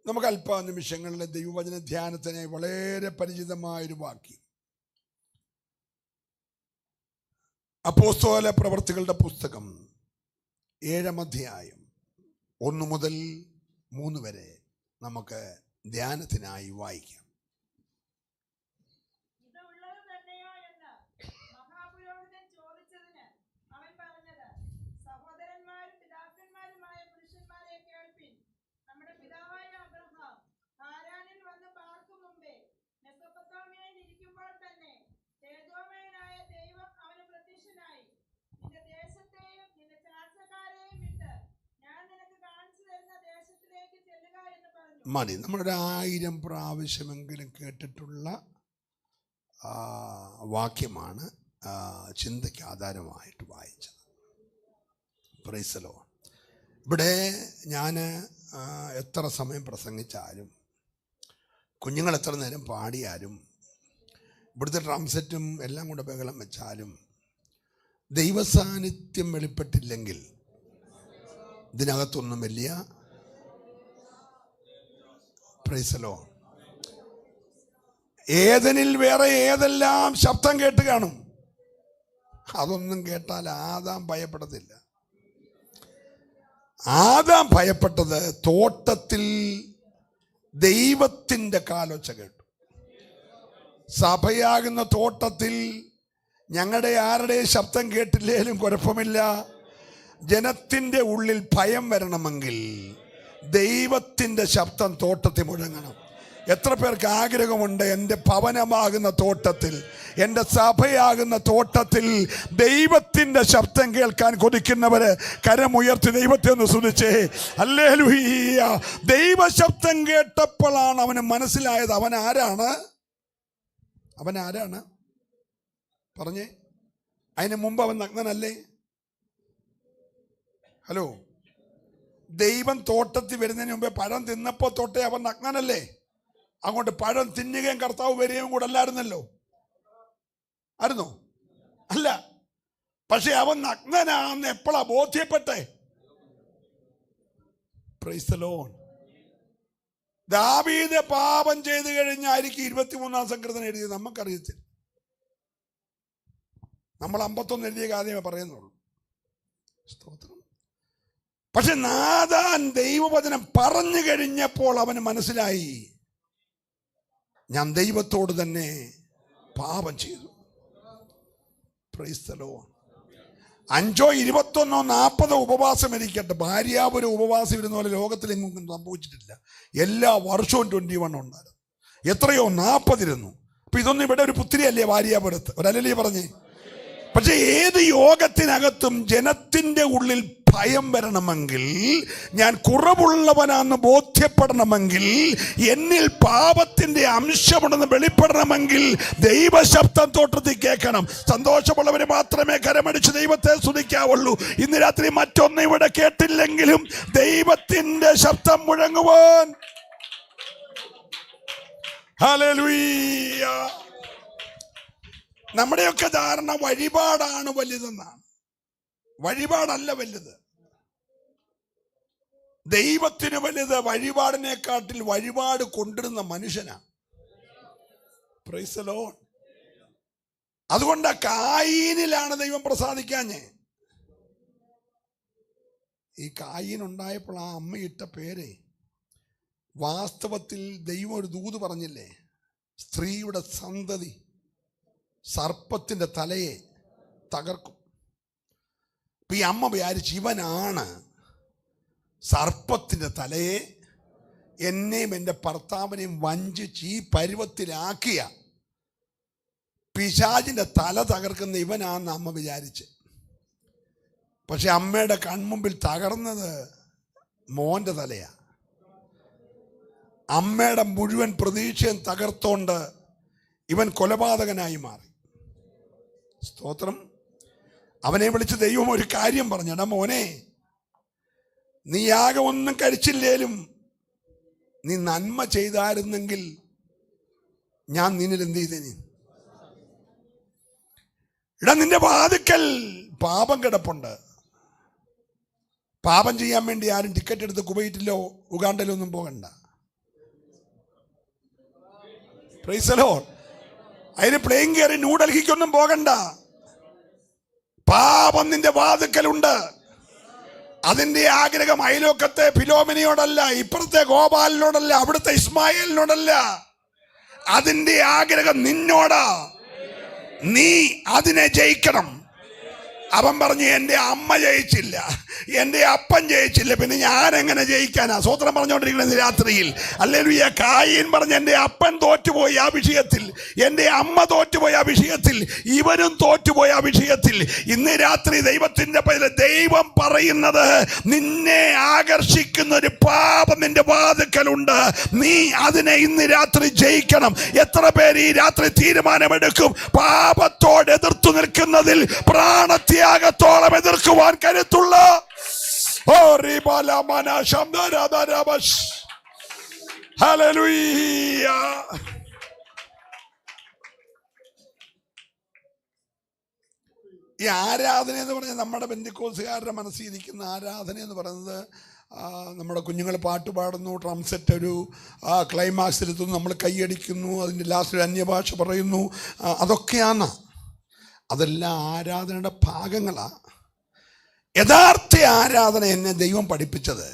നമുക്ക് അല്പ നിമിഷങ്ങളിലെ ദൈവവചന ധ്യാനത്തിനായി വളരെ പരിചിതമായൊരു വാക്യം, അപ്പോസ്തല പ്രവർത്തികളുടെ പുസ്തകം 7-ാം അധ്യായം 1 മുതൽ 3 വരെ നമുക്ക് ധ്യാനത്തിനായി വായിക്കാം. മതി, നമ്മളൊരു 1000 പ്രാവശ്യമെങ്കിലും കേട്ടിട്ടുള്ള വാക്യമാണ് ചിന്തയ്ക്ക് ആധാരമായിട്ട് വായിച്ചത്. Price the Lord. ഇവിടെ ഞാൻ എത്ര സമയം പ്രസംഗിച്ചാലും, കുഞ്ഞുങ്ങൾ എത്ര നേരം പാടിയാലും, ഇവിടുത്തെ ഡ്രം സെറ്റും എല്ലാം കൂടെ ബഹളം വെച്ചാലും ദൈവസാന്നിധ്യം വെളിപ്പെട്ടില്ലെങ്കിൽ ഇതിനകത്തൊന്നും വലിയ പ്രൈസ് ദി ലോർഡ്. ഏദനിൽ വേറെ ഏതെല്ലാം ശബ്ദം കേട്ട് കാണും, അതൊന്നും കേട്ടാൽ ആദാം ഭയപ്പെടത്തില്ല. ആദാം ഭയപ്പെട്ടത് തോട്ടത്തിൽ ദൈവത്തിൻ്റെ കാലൊച്ച കേട്ടു. സഭയാകുന്ന തോട്ടത്തിൽ ഞങ്ങളുടെ ആരുടെ ശബ്ദം കേട്ടില്ലേലും കുഴപ്പമില്ല, ജനത്തിൻ്റെ ഉള്ളിൽ ഭയം വരണമെങ്കിൽ ദൈവത്തിൻ്റെ ശബ്ദം തോട്ടത്തിൽ മുഴങ്ങണം. എത്ര പേർക്ക് ആഗ്രഹമുണ്ട് എൻ്റെ ഭവനമാകുന്ന തോട്ടത്തിൽ, എൻ്റെ സഭയാകുന്ന തോട്ടത്തിൽ ദൈവത്തിൻ്റെ ശബ്ദം കേൾക്കാൻ കൊതിക്കുന്നവര് കരമുയർത്തി ദൈവത്തെ ഒന്ന് സ്തുതിച്ചേ. ഹല്ലേലൂയ. ദൈവശബ്ദം കേട്ടപ്പോഴാണ് അവന് മനസ്സിലായത് അവൻ ആരാണ് പറഞ്ഞേ. അതിന് മുമ്പ് അവൻ നഗ്നനല്ലേ? ഹലോ, ദൈവം തോട്ടത്തിൽ വരുന്നതിന് മുമ്പേ പഴം തിന്നപ്പോൾ തൊട്ടേ അവൻ നഗ്നനല്ലേ? അങ്ങോട്ട് പഴം തിന്നുകയും കർത്താവ് വരികയും കൂടെ അല്ലായിരുന്നല്ലോ? ആയിരുന്നോ? അല്ല. പക്ഷെ അവൻ നഗ്നനാണെന്ന് എപ്പോഴാ ബോധ്യപ്പെട്ടെ? Price the Lord. ദാവീദ് പാപം ചെയ്തു കഴിഞ്ഞായിരിക്കും 23-ാം സങ്കീർത്തനം എഴുതിയത്, നമുക്കറിയത്തില്ല. നമ്മൾ 51 എഴുതിയ കാര്യമേ പറയുന്നുള്ളൂ. സ്തോത്രം. പക്ഷെ നാഥാൻ ദൈവവചനം പറഞ്ഞു കഴിഞ്ഞപ്പോൾ അവന് മനസ്സിലായി, ഞാൻ ദൈവത്തോട് തന്നെ പാപം ചെയ്തു. Price the Lord. 5, 21, 40 ഉപവാസം ഇരിക്കട്ടെ, ഭാര്യാപുരം ഉപവാസം ഇരുന്ന പോലെ ലോകത്തിലെങ്ങും സംഭവിച്ചിട്ടില്ല. എല്ലാ വർഷവും 21 ഉണ്ടായിരുന്നു. എത്രയോ 40 ഇരുന്നു. അപ്പൊ ഇതൊന്നും ഇവിടെ ഒരു പുത്രിയല്ലേ ഭാര്യാപുരത്ത്? ഒരല്ലേ പറഞ്ഞേ? പക്ഷെ ഏത് യോഗത്തിനകത്തും ജനത്തിൻ്റെ ഉള്ളിൽ ഭയം വരണമെങ്കിൽ, ഞാൻ കുറവുള്ളവനാണെന്ന് ബോധ്യപ്പെടണമെങ്കിൽ, എന്നിൽ പാപത്തിന്റെ അംശമുണ്ടെന്ന് വെളിപ്പെടണമെങ്കിൽ ദൈവശബ്ദം തോട്ടത്തിൽ കേൾക്കണം. സന്തോഷമുള്ളവര് മാത്രമേ കരമടിച്ച് ദൈവത്തെ സ്തുതിക്കാവുള്ളൂ. ഇന്ന് രാത്രി മറ്റൊന്നും ഇവിടെ കേട്ടില്ലെങ്കിലും ദൈവത്തിന്റെ ശബ്ദം മുഴങ്ങുവാൻ. ഹല്ലേലൂയ. നമ്മുടെയൊക്കെ ധാരണ വഴിപാടാണ് വലുതെന്നാണ്. വഴിപാടല്ല വലുത്. ദൈവത്തിന് വലുത് വഴിപാടിനെക്കാട്ടിൽ വഴിപാട് കൊണ്ടിരുന്ന മനുഷ്യനാണ്. Price the Lord. അതുകൊണ്ട് കായീനിലാണ് ദൈവം പ്രസാദിക്കാഞ്ഞേ. ഈ കായീൻ ഉണ്ടായപ്പോൾ ആ അമ്മ ഇട്ട പേര്, വാസ്തവത്തിൽ ദൈവം ഒരു ദൂത് പറഞ്ഞില്ലേ, സ്ത്രീയുടെ സന്തതി സർപ്പത്തിന്റെ തലയെ തകർക്കും. ഇപ്പൊ ഈ അമ്മ വിചാരിച്ച് ഇവനാണ് സർപ്പത്തിന്റെ തലയെ എന്നെയും എൻ്റെ ഭർത്താവിനെയും വഞ്ചിച്ച് ഈ പരുവത്തിലാക്കിയ പിശാചിന്റെ തല തകർക്കുന്ന ഇവനാണെന്ന് അമ്മ വിചാരിച്ച്. പക്ഷെ അമ്മയുടെ കൺമുമ്പിൽ തകർന്നത് മോന്റെ തലയാ. അമ്മയുടെ മുഴുവൻ പ്രതീക്ഷയും തകർത്തോണ്ട് ഇവൻ കൊലപാതകനായി മാറി. സ്തോത്രം. അവനെ വിളിച്ച് ദൈവം ഒരു കാര്യം പറഞ്ഞു, എടാ മോനെ, നീ ആകെ ഒന്നും കഴിച്ചില്ലേലും നീ നന്മ ചെയ്തായിരുന്നെങ്കിൽ ഞാൻ നിന്നിൽ എന്ത് ചെയ്തേനെ? എടാ, നിന്റെ വാതിക്കൽ പാപം കിടപ്പുണ്ട്. പാപം ചെയ്യാൻ വേണ്ടി ആരും ടിക്കറ്റ് എടുത്ത് കുവൈറ്റിലോ ഉഗാണ്ടയിലോ ഒന്നും പോകണ്ട. Price the Lord. അതിന് പ്ലെയിൻ കയറി ന്യൂഡൽഹിക്കൊന്നും പോകണ്ട. പാപം നിന്റെ വാതുക്കലുണ്ട്. അതിന്റെ ആഗ്രഹം അയലോക്കത്തെ ഫിലോമിനയോടല്ല, ഇപ്പുറത്തെ ഗോപാലിനോടല്ല, അവിടുത്തെ ഇസ്മായിലിനോടല്ല. അതിന്റെ ആഗ്രഹം നിന്നോടാ. നീ അതിനെ ജയിക്കണം. അവൻ പറഞ്ഞു, എൻ്റെ അമ്മ ജയിച്ചില്ല, എൻ്റെ അപ്പൻ ജയിച്ചില്ല, പിന്നെ ഞാൻ എങ്ങനെ ജയിക്കാനാ? സ്വത്രം പറഞ്ഞുകൊണ്ടിരിക്കുന്നത് രാത്രിയിൽ. ഹല്ലേലൂയ. കായീൻ പറഞ്ഞു, എൻ്റെ അപ്പൻ തോറ്റുപോയി ആ വിഷയത്തിൽ, എൻ്റെ അമ്മ തോറ്റുപോയി ആ വിഷയത്തിൽ, ഇവരും തോറ്റുപോയി ആ വിഷയത്തിൽ. ഇന്ന് രാത്രി ദൈവത്തിൻ്റെ ദൈവം പറയുന്നത്, നിന്നെ ആകർഷിക്കുന്ന ഒരു പാപം നിന്റെ വാതുക്കലുണ്ട്. നീ അതിനെ ഇന്ന് രാത്രി ജയിക്കണം. എത്ര പേര് ഈ രാത്രി തീരുമാനമെടുക്കും? പാപത്തോട് എതിർത്തു നിൽക്കുന്നതിൽ പ്രാണത്യാഗത്തോളം എതിർക്കുവാൻ കരുത്തുള്ള ഹല്ലേലൂയ. ഈ ആരാധന എന്ന് പറഞ്ഞാൽ നമ്മുടെ ബെന്തിക്കോസുകാരുടെ മനസ്സിൽ ഇരിക്കുന്ന ആരാധന എന്ന് പറയുന്നത്, നമ്മുടെ കുഞ്ഞുങ്ങൾ പാട്ട് പാടുന്നു, ഡ്രം സെറ്റ് ഒരു ക്ലൈമാക്സിലെത്തുന്നു, നമ്മൾ കൈയടിക്കുന്നു, അതിൻ്റെ ലാസ്റ്റ് ഒരു അന്യഭാഷ പറയുന്നു, അതൊക്കെയാണ്. അതെല്ലാം ആരാധനയുടെ ഭാഗങ്ങളാണ്. യഥാർത്ഥ ആരാധന എന്നെ ദൈവം പഠിപ്പിച്ചത്,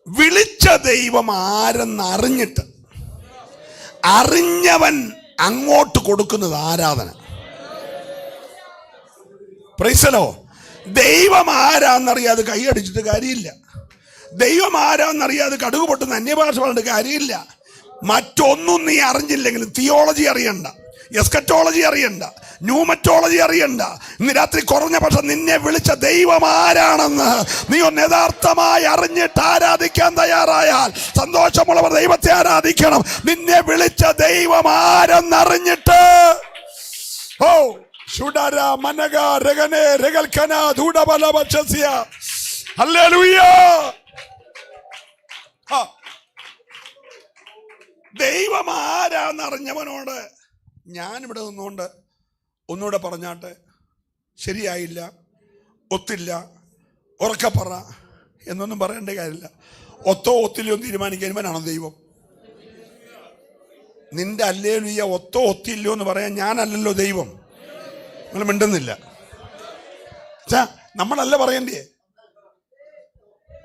വിളിച്ച ദൈവം ആരെന്ന് അറിഞ്ഞിട്ട് അറിഞ്ഞവൻ അങ്ങോട്ട് കൊടുക്കുന്നത് ആരാധന. Price the Lord. ദൈവം ആരാന്നറിയാതെ കൈയടിച്ചിട്ട് കാര്യമില്ല. ദൈവം ആരാന്നറിയാതെ കടുക് പൊട്ടുന്ന അന്യഭാഷ പറഞ്ഞിട്ട് കാര്യമില്ല. മറ്റൊന്നും നീ അറിഞ്ഞില്ലെങ്കിലും തിയോളജി അറിയണ്ട, എസ്കറ്റോളജി അറിയണ്ട, ന്യൂമറ്റോളജി അറിയണ്ട. ഇന്ന് രാത്രി കുറഞ്ഞ പക്ഷം നിന്നെ വിളിച്ച ദൈവം ആരാണെന്ന് നീ ഒന്ന് യഥാർത്ഥമായി അറിഞ്ഞിട്ട് ആരാധിക്കാൻ തയ്യാറായാൽ, സന്തോഷമുള്ളവർ ദൈവത്തെ ആരാധിക്കണം. നിന്നെ വിളിച്ച ദൈവം ആരെന്നറിഞ്ഞിട്ട്, ഓ ശുഡര മനഗ രഗനെ രഗൽക്കന ധൂഡബലബശസ്യ ഹല്ലേലൂയ. ദൈവം ആരാന്നറിഞ്ഞവനോട് ഞാനിവിടെ നിന്നുകൊണ്ട് ഒന്നുകൂടെ പറഞ്ഞാട്ടെ, ശരിയായില്ല, ഒത്തില്ല, ഉറക്കെ പറ എന്നൊന്നും പറയേണ്ട കാര്യമില്ല. ഒത്തോ ഒത്തില്ലയോ തീരുമാനിക്കുന്നവനാണോ ദൈവം? നിന്റെ ഹല്ലേലൂയ ഒത്തോ ഒത്തില്ലയോ എന്ന് പറയാൻ ഞാനല്ലല്ലോ ദൈവം. നിങ്ങൾ മിണ്ടുന്നില്ല. നമ്മളല്ല പറയണ്ടേ?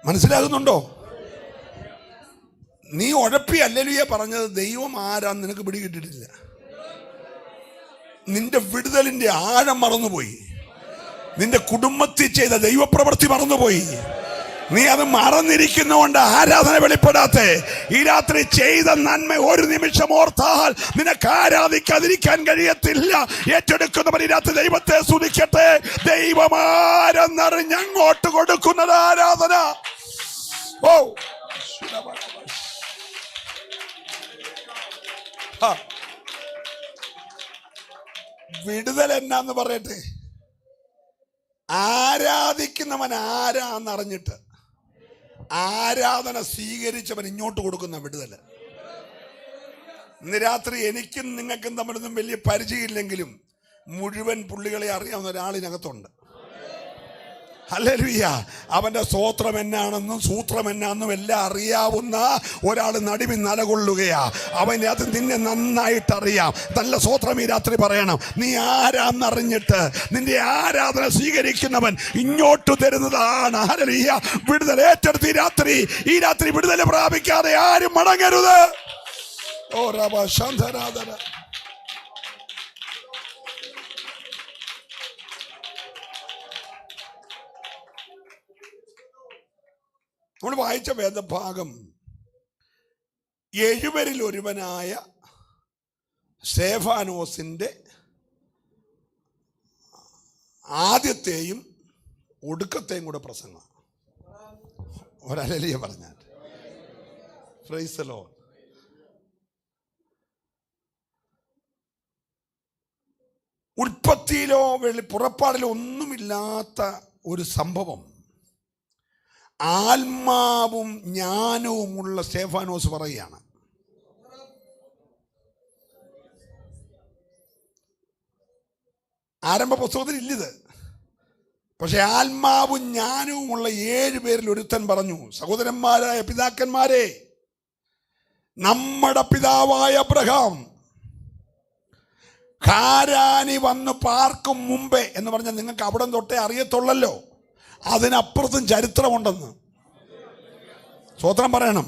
മനസ്സിലാകുന്നുണ്ടോ? നീ ഉഴപ്പി ഹല്ലേലൂയ പറഞ്ഞത് ദൈവം ആരാന്ന് നിനക്ക് പിടികിട്ടിട്ടില്ല. നിന്റെ വിടുതലിന്റെ ആഴം മറന്നുപോയി. നിന്റെ കുടുംബത്തിൽ ചെയ്ത ദൈവപ്രവൃത്തി മറന്നുപോയി. നീ അത് മറന്നിരിക്കുന്നതുകൊണ്ട് ആരാധന വെളിപ്പെടാത്തെ. ഈ രാത്രി ചെയ്ത നന്മ ഒരു നിമിഷം ഓർത്താൽ നിനക്ക് ആരാധിക്കാതിരിക്കാൻ കഴിയത്തില്ല. ഏറ്റെടുക്കുന്നവർ ഈ രാത്രി ദൈവത്തെ സ്തുതിക്കട്ടെ. ദൈവമാരെന്നറിഞ്ഞ് അങ്ങോട്ട് കൊടുക്കുന്നത് ആരാധന. ഓ വിടുതൽ എന്നാന്ന് പറയട്ടെ, ആരാധിക്കുന്നവൻ ആരാന്നറിഞ്ഞിട്ട് ആരാധന സ്വീകരിച്ചവൻ ഇങ്ങോട്ട് കൊടുക്കുന്ന വിടുതൽ. ഇന്ന് രാത്രി എനിക്കും നിങ്ങൾക്കും തമ്മിലൊന്നും വലിയ പരിചയമില്ലെങ്കിലും മുഴുവൻ പുള്ളികളെ അറിയാവുന്ന ഒരാളിനകത്തുണ്ട്. ഹല്ലേലൂയ. അവന്റെ സ്തോത്രം എന്നാണെന്നും സൂത്രം എന്നാണെന്നും എല്ലാം അറിയാവുന്ന ഒരാൾ നടുവിൽ നിലകൊള്ളുകയാ. അവൻ അത് നിന്നെ നന്നായിട്ട് അറിയാം. നല്ല സ്തോത്രം ഈ രാത്രി പറയണം. നീ ആരാന്നറിഞ്ഞിട്ട് നിന്റെ ആരാധന സ്വീകരിക്കുന്നവൻ ഇങ്ങോട്ട് തരുന്നതാണ്. ഹല്ലേലൂയ. വിടുതൽ ഏറ്റെടുത്ത് ഈ രാത്രി വിടുതൽ പ്രാപിക്കാതെ ആരും മടങ്ങരുത്. ഓ റബ ശാന്തരാധന. നമ്മൾ വായിച്ച വേദഭാഗം 70 ഒരുവനായ സ്തേഫാനോസിന്റെ ആദ്യത്തെയും ഒടുക്കത്തെയും കൂടെ പ്രസംഗം. ഒരഹല്ലേലൂയ പറഞ്ഞാൽ പ്രൈസ് ദി ലോർഡ്. ഉൽപ്പത്തിയിലോ പുറപ്പാടിലോ ഒന്നുമില്ലാത്ത ഒരു സംഭവം ആത്മാവും ജ്ഞാനവുമുള്ള സ്തേഫാനോസ് പറയുകയാണ്. ആരംഭ പുസ്തകത്തിൽ ഇല്ലിത്. പക്ഷെ ആത്മാവും ജ്ഞാനവുമുള്ള 7 പേരിൽ ഒരുത്തൻ പറഞ്ഞു, സഹോദരന്മാരായ പിതാക്കന്മാരെ, നമ്മുടെ പിതാവായ അബ്രഹാം ഹാരാനി വന്ന് പാർക്കും മുമ്പേ എന്ന് പറഞ്ഞാൽ നിങ്ങൾക്ക് അവിടെ തൊട്ടേ അറിയത്തുള്ളല്ലോ, അതിനപ്പുറത്തും ചരിത്രമുണ്ടെന്ന്. സ്തോത്രം പറയണം.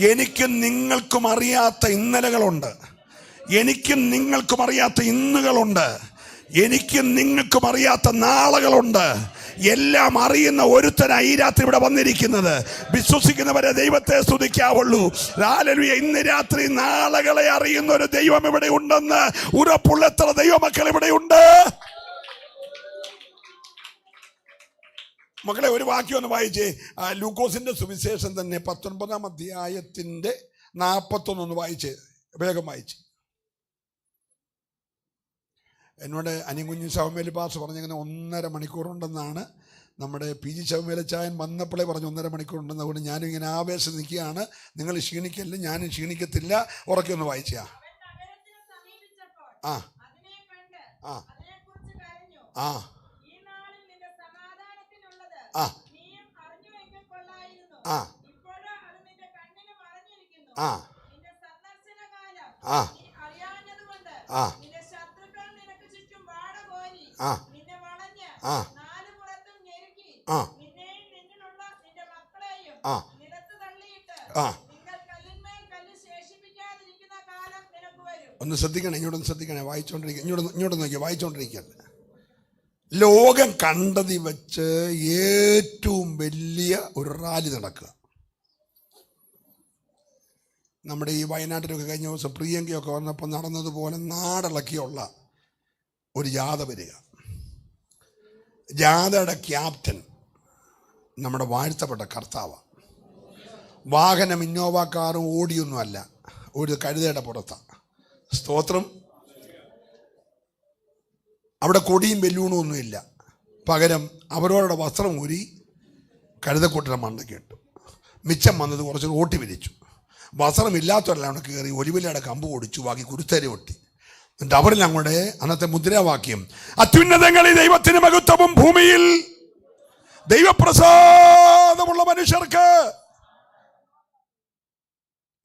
എനിക്കും നിങ്ങൾക്കും അറിയാത്ത ഇന്നലകളുണ്ട്, എനിക്കും നിങ്ങൾക്കും അറിയാത്ത ഇന്നുകളുണ്ട്, എനിക്കും നിങ്ങൾക്കും അറിയാത്ത നാളുകളുണ്ട്. എല്ലാം അറിയുന്ന ഒരുത്തനായി ഈ രാത്രി ഇവിടെ വന്നിരിക്കുന്നത്. വിശ്വസിക്കുന്നവരെ ദൈവത്തെ സ്തുതിക്കാവുള്ളൂ. ഹല്ലേലൂയ. ഇന്ന് രാത്രി നാളുകളെ അറിയുന്ന ഒരു ദൈവം ഇവിടെ ഉണ്ടെന്ന് ഉറപ്പുള്ള എത്ര ദൈവമക്കൾ ഇവിടെ ഉണ്ട്? മക്കളെ, ഒരു വാക്യം ഒന്ന് വായിച്ചേ. ലൂക്കോസിന്റെ സുവിശേഷം തന്നെ 19-ാം അധ്യായത്തിന്റെ 41 വായിച്ചേ, വേഗം വായിച്ച്. എന്നോട് അനികുഞ്ഞ് ശവമേലി പാസ് പറഞ്ഞിങ്ങനെ 1.5 മണിക്കൂറുണ്ടെന്നാണ്. നമ്മുടെ PG ശവമേലച്ചായൻ വന്നപ്പോഴേ പറഞ്ഞു 1.5 മണിക്കൂറുണ്ടെന്ന്. അതുകൊണ്ട് ഞാനും ഇങ്ങനെ ആവേശം നിൽക്കുകയാണ്. നിങ്ങൾ ക്ഷീണിക്കല്ല, ഞാനും ക്ഷീണിക്കത്തില്ല. ഉറക്കെ ഒന്ന് വായിച്ചാ. ആ ആ ആ ആ ആ ആ ആ ആ ആ ആ ആ. ഒന്ന് ശ്രദ്ധിക്കണേ, ഇങ്ങോട്ടൊന്ന് ശ്രദ്ധിക്കണേ. വായിച്ചോണ്ടിരിക്കുക, ഇങ്ങോട്ട് നോക്കിയാൽ വായിച്ചോണ്ടിരിക്കുകയാണ്. ലോകം കണ്ടതി വെച്ച് ഏറ്റവും വലിയ ഒരു റാലി നടക്കുക. നമ്മുടെ ഈ വയനാട്ടിലൊക്കെ കഴിഞ്ഞ ദിവസം പ്രിയങ്കയൊക്കെ വന്നപ്പോൾ നടന്നതുപോലെ നാടിളക്കിയുള്ള ഒരു ജാഥ വരിക. ജാഥയുടെ ക്യാപ്റ്റൻ നമ്മുടെ വാഴ്ത്തപ്പെട്ട കർത്താവ്. വാഹനം ഇന്നോവ കാറും ഓടിയൊന്നുമല്ല, ഒരു കഴുതയുടെ പുറത്താണ്. സ്തോത്രം. അവിടെ കൊടിയും ബലൂണും ഒന്നുമില്ല. പകരം അവരോടെ വസ്ത്രം ഊരി കഴുതക്കൂട്ടിൻ്റെ മണ്ടയ്ക്ക് ഇട്ടു. മിച്ചം വന്നത് കുറച്ച് ഓട്ടി വിരിച്ചു. വസ്ത്രമില്ലാത്തവരെല്ലാം അവിടെ കയറി ഒലിവിലയുടെ കമ്പ് ഓടിച്ചു, ബാക്കി കുരുത്തരി ഒട്ടി. എന്നിട്ട് അവരെല്ലാം കൂടെ അന്നത്തെ മുദ്രാവാക്യം, അത്യുന്നതങ്ങളിൽ ദൈവത്തിന് മഹത്വവും ഭൂമിയിൽ ദൈവപ്രസാദമുള്ള മനുഷ്യർക്ക്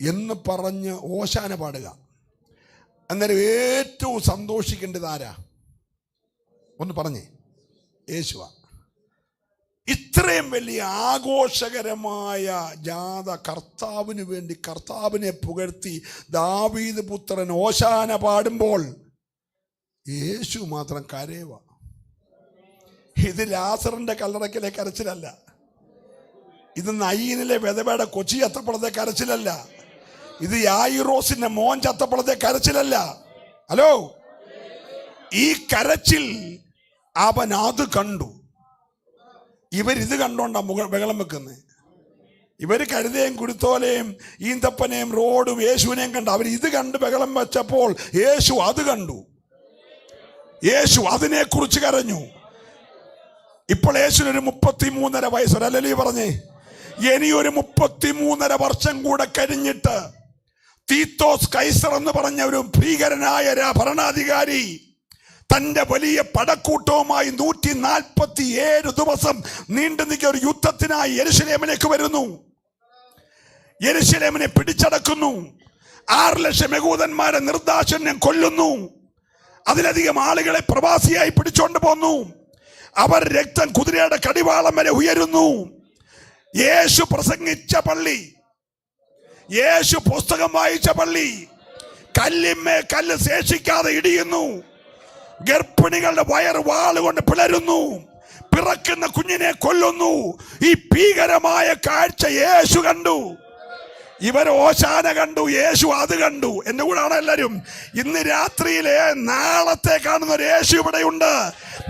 എന്ന് പറഞ്ഞ് ഓശാന പാടുക. അന്നേരം ഏറ്റവും സന്തോഷിക്കേണ്ടത് ആരാ? ഒന്ന് പറഞ്ഞേ. യേശുവ. ഇത്രയും വലിയ ആഘോഷകരമായ ജാഥ കർത്താവിന് വേണ്ടി കർത്താവിനെ പുകഴ്ത്തി ദാവീദ് പുത്രൻ ഓശാന പാടുമ്പോൾ യേശു മാത്രം കരയുക. ഇത് ലാസറിന്റെ കല്ലറയ്ക്കലെ കരച്ചിലല്ല, ഇത് നയീനിലെ വിധവയുടെ കൊച്ചി ചത്തപ്പളത്തെ കരച്ചിലല്ല, ഇത് യായിറോസിന്റെ മോൻ ചത്തപ്പളത്തെ കരച്ചിലല്ല. ഹലോ, ഈ കരച്ചിൽ അവൻ അത് കണ്ടു. ഇവരിത് കണ്ടോണ്ടാ ബഹളം വെക്കുന്നത്. ഇവർ കഴുതയും കുരുത്തോലയും ഈന്തപ്പനെയും റോഡും യേശുവിനെയും കണ്ട. അവർ ഇത് കണ്ട് ബഹളം വെച്ചപ്പോൾ യേശു അത് കണ്ടു. യേശു അതിനെക്കുറിച്ച് കരഞ്ഞു. ഇപ്പോൾ യേശുവിനൊരു 33.5 വയസ്സ്. ഒരല്ലേ പറഞ്ഞേ, ഇനിയൊരു 33.5 വർഷം കൂടെ കഴിഞ്ഞിട്ട് തീത്തോസ് കൈസർ എന്ന് പറഞ്ഞ ഒരു ഭീകരനായ ഭരണാധികാരി തന്റെ വലിയ പടക്കൂട്ടവുമായി 147 ദിവസം നീണ്ടു നിൽക്കിയ ഒരു യുദ്ധത്തിനായി യെരൂശലേമിലേക്ക് വരുന്നു. യെരൂശലേമിനെ പിടിച്ചടക്കുന്നു. 6 ലക്ഷം യഹൂദന്മാരെ നിർദാക്ഷിണ്യം കൊല്ലുന്നു. അതിലധികം ആളുകളെ പ്രവാസിയായി പിടിച്ചോണ്ട് പോന്നു. അവർ രക്തം കുതിരയുടെ കടിവാളം വരെ ഉയരുന്നു. യേശു പ്രസംഗിച്ച പള്ളി, യേശു പുസ്തകം വായിച്ച പള്ളി കല്ലിന്മേ കല്ല് ശേഷിക്കാതെ ഇടിയുന്നു. ഗർഭിണികളുടെ വയറ് വാളുകൊണ്ട് പിളരുന്നു. പിറക്കുന്ന കുഞ്ഞിനെ കൊല്ലുന്നു. ഈ ഭീകരമായ കാഴ്ച യേശു കണ്ടു. ഇവർ ഓശാന കണ്ടു, യേശു അത് കണ്ടു. എന്റെ കൂടാണ് എല്ലാവരും. ഇന്ന് രാത്രിയിലെ നാളത്തെ കാണുന്ന ഒരു യേശു ഇവിടെയുണ്ട്.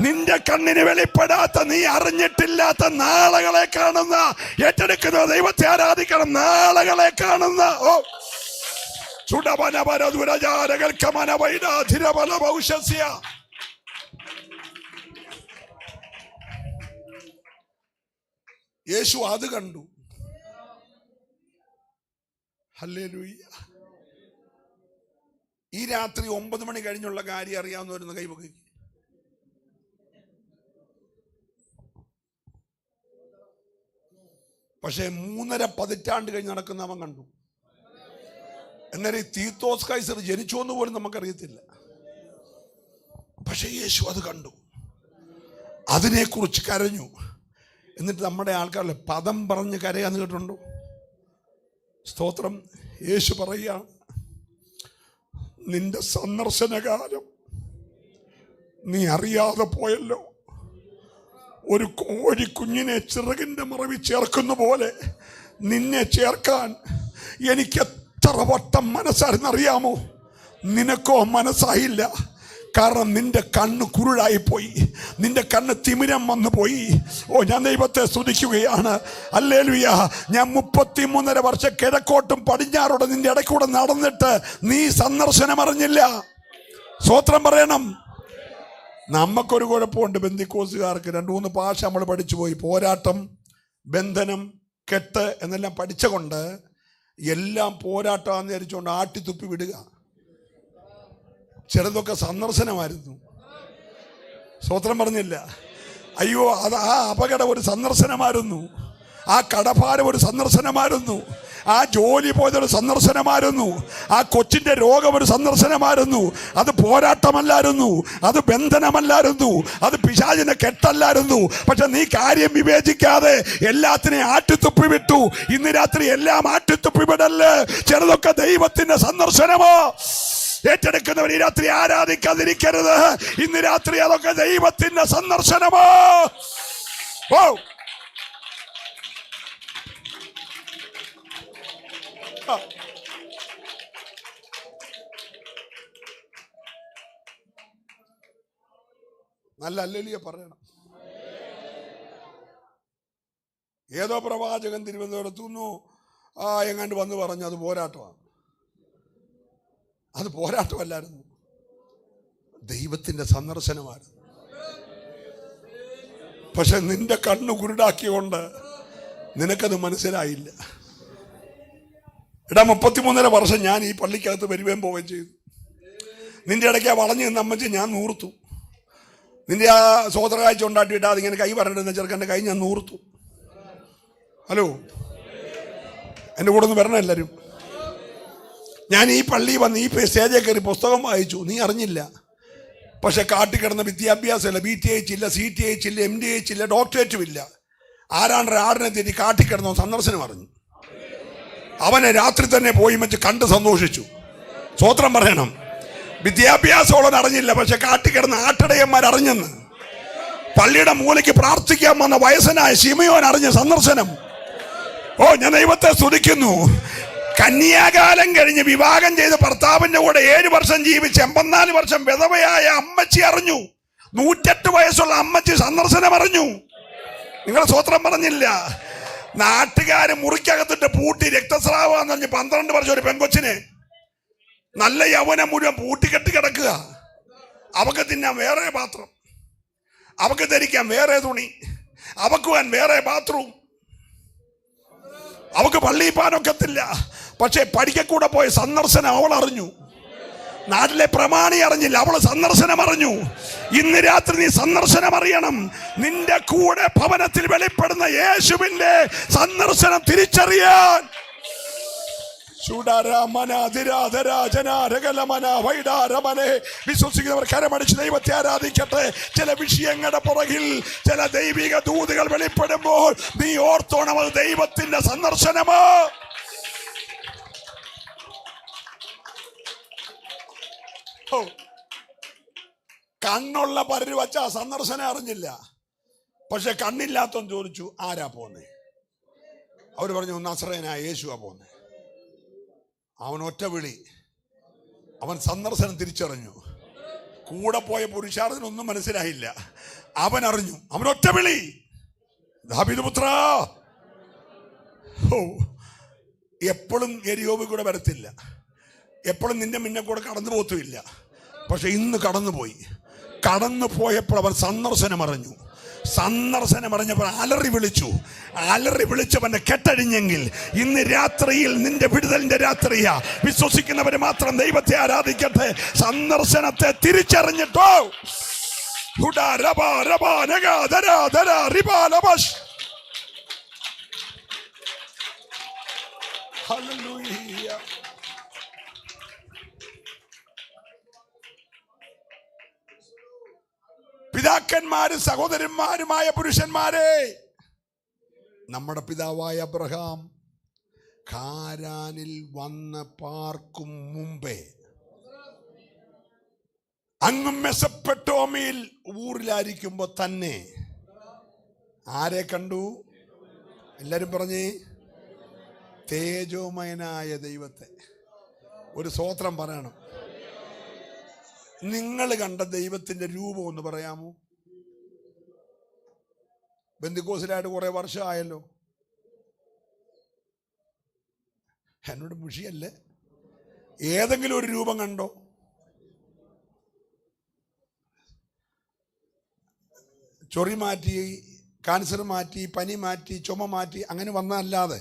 നിന്റെ കണ്ണിന് വെളിപ്പെടാത്ത, നീ അറിഞ്ഞിട്ടില്ലാത്ത നാളുകളെ കാണുന്ന, ഏറ്റെടുക്കുന്ന ദൈവത്തെ ആരാധിക്കണം. നാളുകളെ കാണുന്ന യേശു അത് കണ്ടു. ഹല്ലേലൂയ. ഈ രാത്രി 9 മണി കഴിഞ്ഞുള്ള കാര്യം അറിയാവുന്നവരുന്ന കൈവകി. പക്ഷേ 3.5 പതിറ്റാണ്ട് കഴിഞ്ഞ് നടക്കുന്ന അവൻ കണ്ടു. എന്നാൽ ഈ തീത്തോസ് കൈസർ ജനിച്ചു എന്ന് പോലും നമുക്കറിയത്തില്ല. പക്ഷെ യേശു അത് കണ്ടു, അതിനെക്കുറിച്ച് കരഞ്ഞു. എന്നിട്ട് നമ്മുടെ ആൾക്കാരല്ലേ പദം പറഞ്ഞ് കരയാന്ന് കേട്ടിട്ടുണ്ടോ? സ്തോത്രം. യേശു പറയുകയാണ്, നിന്റെ സന്ദർശനകാലം നീ അറിയാതെ പോയല്ലോ. ഒരു കോഴി കുഞ്ഞിനെ ചിറകിൻ്റെ മറവിൽ ചേർക്കുന്ന പോലെ നിന്നെ ചേർക്കാൻ എനിക്ക് എത്ര വട്ടം മനസ്സായിരുന്നറിയാമോ? നിനക്കോ മനസ്സായില്ല. കാരണം നിന്റെ കണ്ണ് കുരുടായിപ്പോയി, നിന്റെ കണ്ണ് തിമിരം വന്നു പോയി. ഓ, ഞാൻ ദൈവത്തെ സ്തുതിക്കുകയാണ്. ഹല്ലേലൂയ. ഞാൻ 33.5 വർഷം കിഴക്കോട്ടും പടിഞ്ഞാറോടെ നിന്റെ ഇടയ്ക്കൂടെ നടന്നിട്ട് നീ സന്ദർശനം അറിഞ്ഞില്ല. സ്വോത്രം പറയണം. നമുക്കൊരു കുഴപ്പമുണ്ട്, ബന്ധിക്കോസുകാർക്ക് 2-3 ഭാഷ നമ്മൾ പഠിച്ചു പോയി. പോരാട്ടം, ബന്ധനം, കെട്ട് എന്നെല്ലാം പഠിച്ച കൊണ്ട് എല്ലാം പോരാട്ടമാണെന്ന് ധരിച്ചുകൊണ്ട് ആട്ടിത്തുപ്പി വിടുക. ചിലതൊക്കെ സന്ദർശനമായിരുന്നു. സ്തോത്രം പറഞ്ഞില്ല. അയ്യോ, അത് ആ അപകടം ഒരു സന്ദർശനമായിരുന്നു, ആ കടഭാരം ഒരു സന്ദർശനമായിരുന്നു, ആ ജോലി പോയതൊരു സന്ദർശനമായിരുന്നു, ആ കൊച്ചിൻ്റെ രോഗം ഒരു സന്ദർശനമായിരുന്നു. അത് പോരാട്ടമല്ലായിരുന്നു, അത് ബന്ധനമല്ലായിരുന്നു, അത് പിശാചിന്റെ കെട്ടല്ലായിരുന്നു. പക്ഷെ നീ കാര്യം വിവേചിക്കാതെ എല്ലാത്തിനെയും ആട്ടിത്തുപ്പി വിട്ടു. ഇന്ന് രാത്രി എല്ലാം ആട്ടിത്തുപ്പി വിടല്ലേ. ചിലതൊക്കെ ദൈവത്തിന്റെ സന്ദർശനമോ. ഏറ്റെടുക്കുന്നവർ ഈ രാത്രി ആരാധിക്കാതിരിക്കരുത്. ഇന്ന് രാത്രി അതൊക്കെ ദൈവത്തിന്റെ സന്ദർശനമോ. ഓ, നല്ല ഹല്ലേലൂയ പറയണം. ഏതോ പ്രവാചകൻ തിരുവനന്തപുരത്തുനിന്നു എങ്ങാണ്ട് വന്ന് പറഞ്ഞു അത് പോരാട്ടമാണ്. അത് പോരാട്ടമല്ലായിരുന്നു, ദൈവത്തിന്റെ സന്ദർശനമായിരുന്നു. പക്ഷെ നിന്റെ കണ്ണു കുരുടാക്കിയോണ്ട് നിനക്കത് മനസ്സിലായില്ല. 33.5 വർഷം ഞാൻ ഈ പള്ളിക്കകത്ത് വരുവേം പോവുകയും ചെയ്തു. നിന്റെ ഇടയ്ക്ക് വളഞ്ഞു നിന്ന് അമ്മച്ചി ഞാൻ നൂർത്തു. നിന്റെ ആ സോദരകാഴ്ച ഉണ്ടാട്ടിയിട്ട് അതിങ്ങനെ കൈ പറഞ്ഞിരുന്ന ചെറുക്കൻ്റെ കൈ ഞാൻ നൂർത്തു. ഹലോ, എൻ്റെ കൂടെ ഒന്ന് വരണം എല്ലാവരും. ഞാൻ ഈ പള്ളി വന്ന് ഈ സ്റ്റേജിൽ കയറി പുസ്തകം വായിച്ചു, നീ അറിഞ്ഞില്ല. പക്ഷെ കാട്ടിക്കിടന്ന വിദ്യാഭ്യാസമില്ല, BTH ഇല്ല, CTH ഇല്ല, MDH ഇല്ല, ഡോക്ടറേറ്റും ഇല്ല. ആടിനെ തെറ്റി കാട്ടിക്കിടന്ന സന്ദർശനം അറിഞ്ഞു. അവനെ രാത്രി തന്നെ പോയി വെച്ച് കണ്ട് സന്തോഷിച്ചു. സ്തോത്രം പറയണം. വിദ്യാഭ്യാസമുള്ളവൻ അറിഞ്ഞില്ല, പക്ഷെ കാട്ടിക്കിടന്ന ആട്ടിടയന്മാർ അറിഞ്ഞെന്ന്. പള്ളിയുടെ മൂലയ്ക്ക് പ്രാർത്ഥിക്കാൻ വന്ന വയസ്സനായ ശിമയോൻ അറിഞ്ഞ സന്ദർശനം. ഓ, ഞാൻ ദൈവത്തെ സ്തുതിക്കുന്നു. കന്യാകാലം കഴിഞ്ഞ് വിവാഹം ചെയ്ത് ഭർത്താവിന്റെ കൂടെ 7 വർഷം ജീവിച്ച് 84 വർഷം വിധവയായ അമ്മച്ചി അറിഞ്ഞു. 108 വയസ്സുള്ള അമ്മച്ചി സന്ദർശനം അറിഞ്ഞു. നിങ്ങൾ സ്തോത്രം പറഞ്ഞില്ല. നാട്ടുകാര് മുറിക്കകത്തിട്ട് പൂട്ടി രക്തസ്രാവാന്ന് പറഞ്ഞ് 12 വർഷം ഒരു പെങ്കൊച്ചിനെ, നല്ല യൗവനം മുഴുവൻ പൂട്ടിക്കെട്ടി കിടക്കുക. അവക്ക് തിന്നാൻ വേറെ പാത്രം, അവക്ക് ധരിക്കാൻ വേറെ തുണി, അവക്ക് വാൻ വേറെ ബാത്റൂം, അവക്ക് പള്ളിയിൽ പോകാനൊക്കത്തില്ല. പക്ഷെ പഠിക്കൂടെ പോയ സന്ദർശനം അവൾ അറിഞ്ഞു. നാട്ടിലെ പ്രമാണി അറിഞ്ഞില്ല, അവള് സന്ദർശനം അറിഞ്ഞു. ഇന്ന് രാത്രി നീ സന്ദർശനം അറിയണം. നിന്റെ കൂടെ ഭവനത്തിൽ വെളിപ്പെടുന്ന യേശുവിന്റെ സന്ദർശനം തിരിച്ചറിയാൻ വിശ്വസിക്കുന്നവർ കരമടിച്ച് ദൈവത്തെ ആരാധിക്കട്ടെ. ചില വിഷയങ്ങളുടെ പുറകിൽ ചില ദൈവിക ദൂതുകൾ വെളിപ്പെടുമ്പോൾ നീ ഓർത്തോണം, അത് ദൈവത്തിന്റെ സന്ദർശനമോ. കണ്ണുള്ള പരര് വച്ച സന്ദർശനം അറിഞ്ഞില്ല. പക്ഷെ കണ്ണില്ലാത്തവൻ ചോദിച്ചു ആരാ പോന്നേ? അവർ പറഞ്ഞു നസറേനായ യേശുവാ പോന്നേ. അവൻ ഒറ്റ വിളി, അവൻ സന്ദർശനം തിരിച്ചറിഞ്ഞു. കൂടെ പോയ പുരുഷാർത്ഥത്തിനൊന്നും മനസ്സിലായില്ല, അവൻ അറിഞ്ഞു. അവൻ ഒറ്റ വിളി, ദാവീദ് പുത്രാ. ഓ, എപ്പോഴും എരിയോബിൽ കൂടെ വരത്തില്ല, എപ്പോഴും നിന്റെ മുന്നേ കൂടെ കടന്നു പോത്തുമില്ല. പക്ഷെ ഇന്ന് കടന്നുപോയി. കടന്നു പോയപ്പോൾ അവൻ സന്ദർശനം അറിഞ്ഞു. സന്ദർശനം അറിഞ്ഞപ്പോൾ അലറി വിളിച്ചു. അലറി വിളിച്ചവന്റെ കെട്ടഴിഞ്ഞെങ്കിൽ ഇന്ന് രാത്രിയിൽ നിന്റെ വിടുതലിന്റെ രാത്രിയാ. വിശ്വസിക്കുന്നവര് മാത്രം ദൈവത്തെ ആരാധിക്കട്ടെ. സന്ദർശനത്തെ തിരിച്ചറിഞ്ഞിട്ടോ. പിതാക്കന്മാരും സഹോദരന്മാരുമായ പുരുഷന്മാരെ, നമ്മുടെ പിതാവായ അബ്രഹാം ഖാരാനിൽ വന്ന് പാർക്കും മുമ്പേ അങ്ങ് മെസൊപ്പൊട്ടേമിയയിൽ ഊരിലായിരിക്കുമ്പോ തന്നെ ആരെ കണ്ടു? എല്ലാരും പറഞ്ഞേ, തേജോമയനായ ദൈവത്തെ. ഒരു സ്തോത്രം പറയണം. നിങ്ങൾ കണ്ട ദൈവത്തിന്റെ രൂപം ഒന്ന് പറയാമോ? ബന്ധുക്കോസിലായിട്ട് കുറെ വർഷമായല്ലോ. എന്നോട് മുഷിയല്ലേ? ഏതെങ്കിലും ഒരു രൂപം കണ്ടോ? ചൊറി മാറ്റി, കാൻസർ മാറ്റി, പനി മാറ്റി, ചുമ മാറ്റി, അങ്ങനെ വന്നല്ലാതെ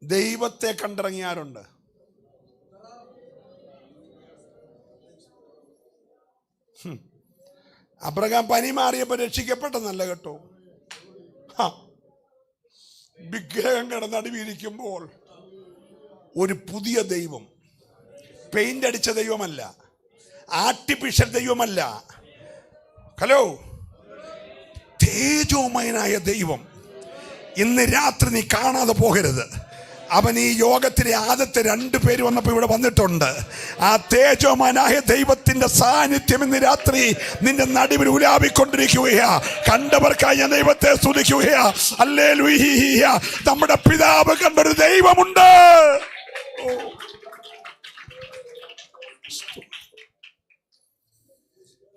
ദൈവത്തെ കണ്ടിറങ്ങിയാരുണ്ട്? അബ്രഹാം പനി മാറിയപ്പോ രക്ഷിക്കപ്പെട്ടെന്നല്ല കേട്ടോ. വിഗ്രഹം കിടന്നടിവിരിക്കുമ്പോൾ ഒരു പുതിയ ദൈവം, പെയിന്റ് അടിച്ച ദൈവമല്ല, ആർട്ടിഫിഷ്യൽ ദൈവമല്ല. ഹലോ, തേജോമയനായ ദൈവം ഇന്ന് രാത്രി നീ കാണാതെ പോകരുത്. അവൻ ഈ യോഗത്തിലെ ആദ്യത്തെ 2 പേര് വന്നപ്പോൾ ഇവിടെ വന്നിട്ടുണ്ട്. ആ തേജോമയനായ ദൈവത്തിന്റെ സാന്നിധ്യം ഇന്ന് രാത്രി നിന്റെ നടുവിൽ ഉലാവിക്കൊണ്ടിരിക്കുകയാ. കണ്ടവർക്കായി ഞാൻ ദൈവത്തെ സ്തുതിക്കുകയാ. ഹല്ലേലൂയ. നമ്മുടെ പിതാവ് കണ്ടൊരു ദൈവമുണ്ട്.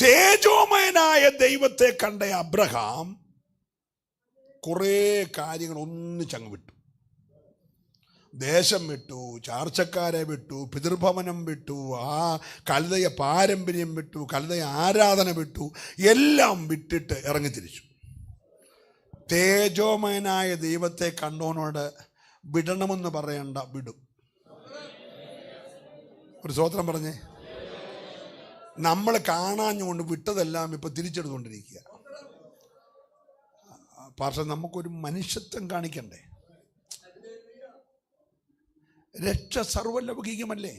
തേജോമയനായ ദൈവത്തെ കണ്ട അബ്രഹാം കുറെ കാര്യങ്ങൾ ഒന്നിച്ചങ്ങ് വിട്ടു. ദേശം വിട്ടു, ചാർച്ചക്കാരെ വിട്ടു, പിതൃഭവനം വിട്ടു, ആ കൽദയ പാരമ്പര്യം വിട്ടു, കൽദയ ആരാധന വിട്ടു, എല്ലാം വിട്ടിട്ട് ഇറങ്ങിത്തിരിച്ചു. തേജോമയനായ ദൈവത്തെ കണ്ടോനോട് വിടണമെന്ന് പറയണ്ട, വിടും. ഒരു സ്തോത്രം പറഞ്ഞേ. നമ്മൾ കാണാഞ്ഞുകൊണ്ട് വിട്ടതെല്ലാം ഇപ്പൊ തിരിച്ചെടുത്തുകൊണ്ടിരിക്കുക. പക്ഷെ നമുക്കൊരു മനുഷ്യത്വം കാണിക്കണ്ടേ? രക്ഷ സർവ്വലൗകികമല്ലേ?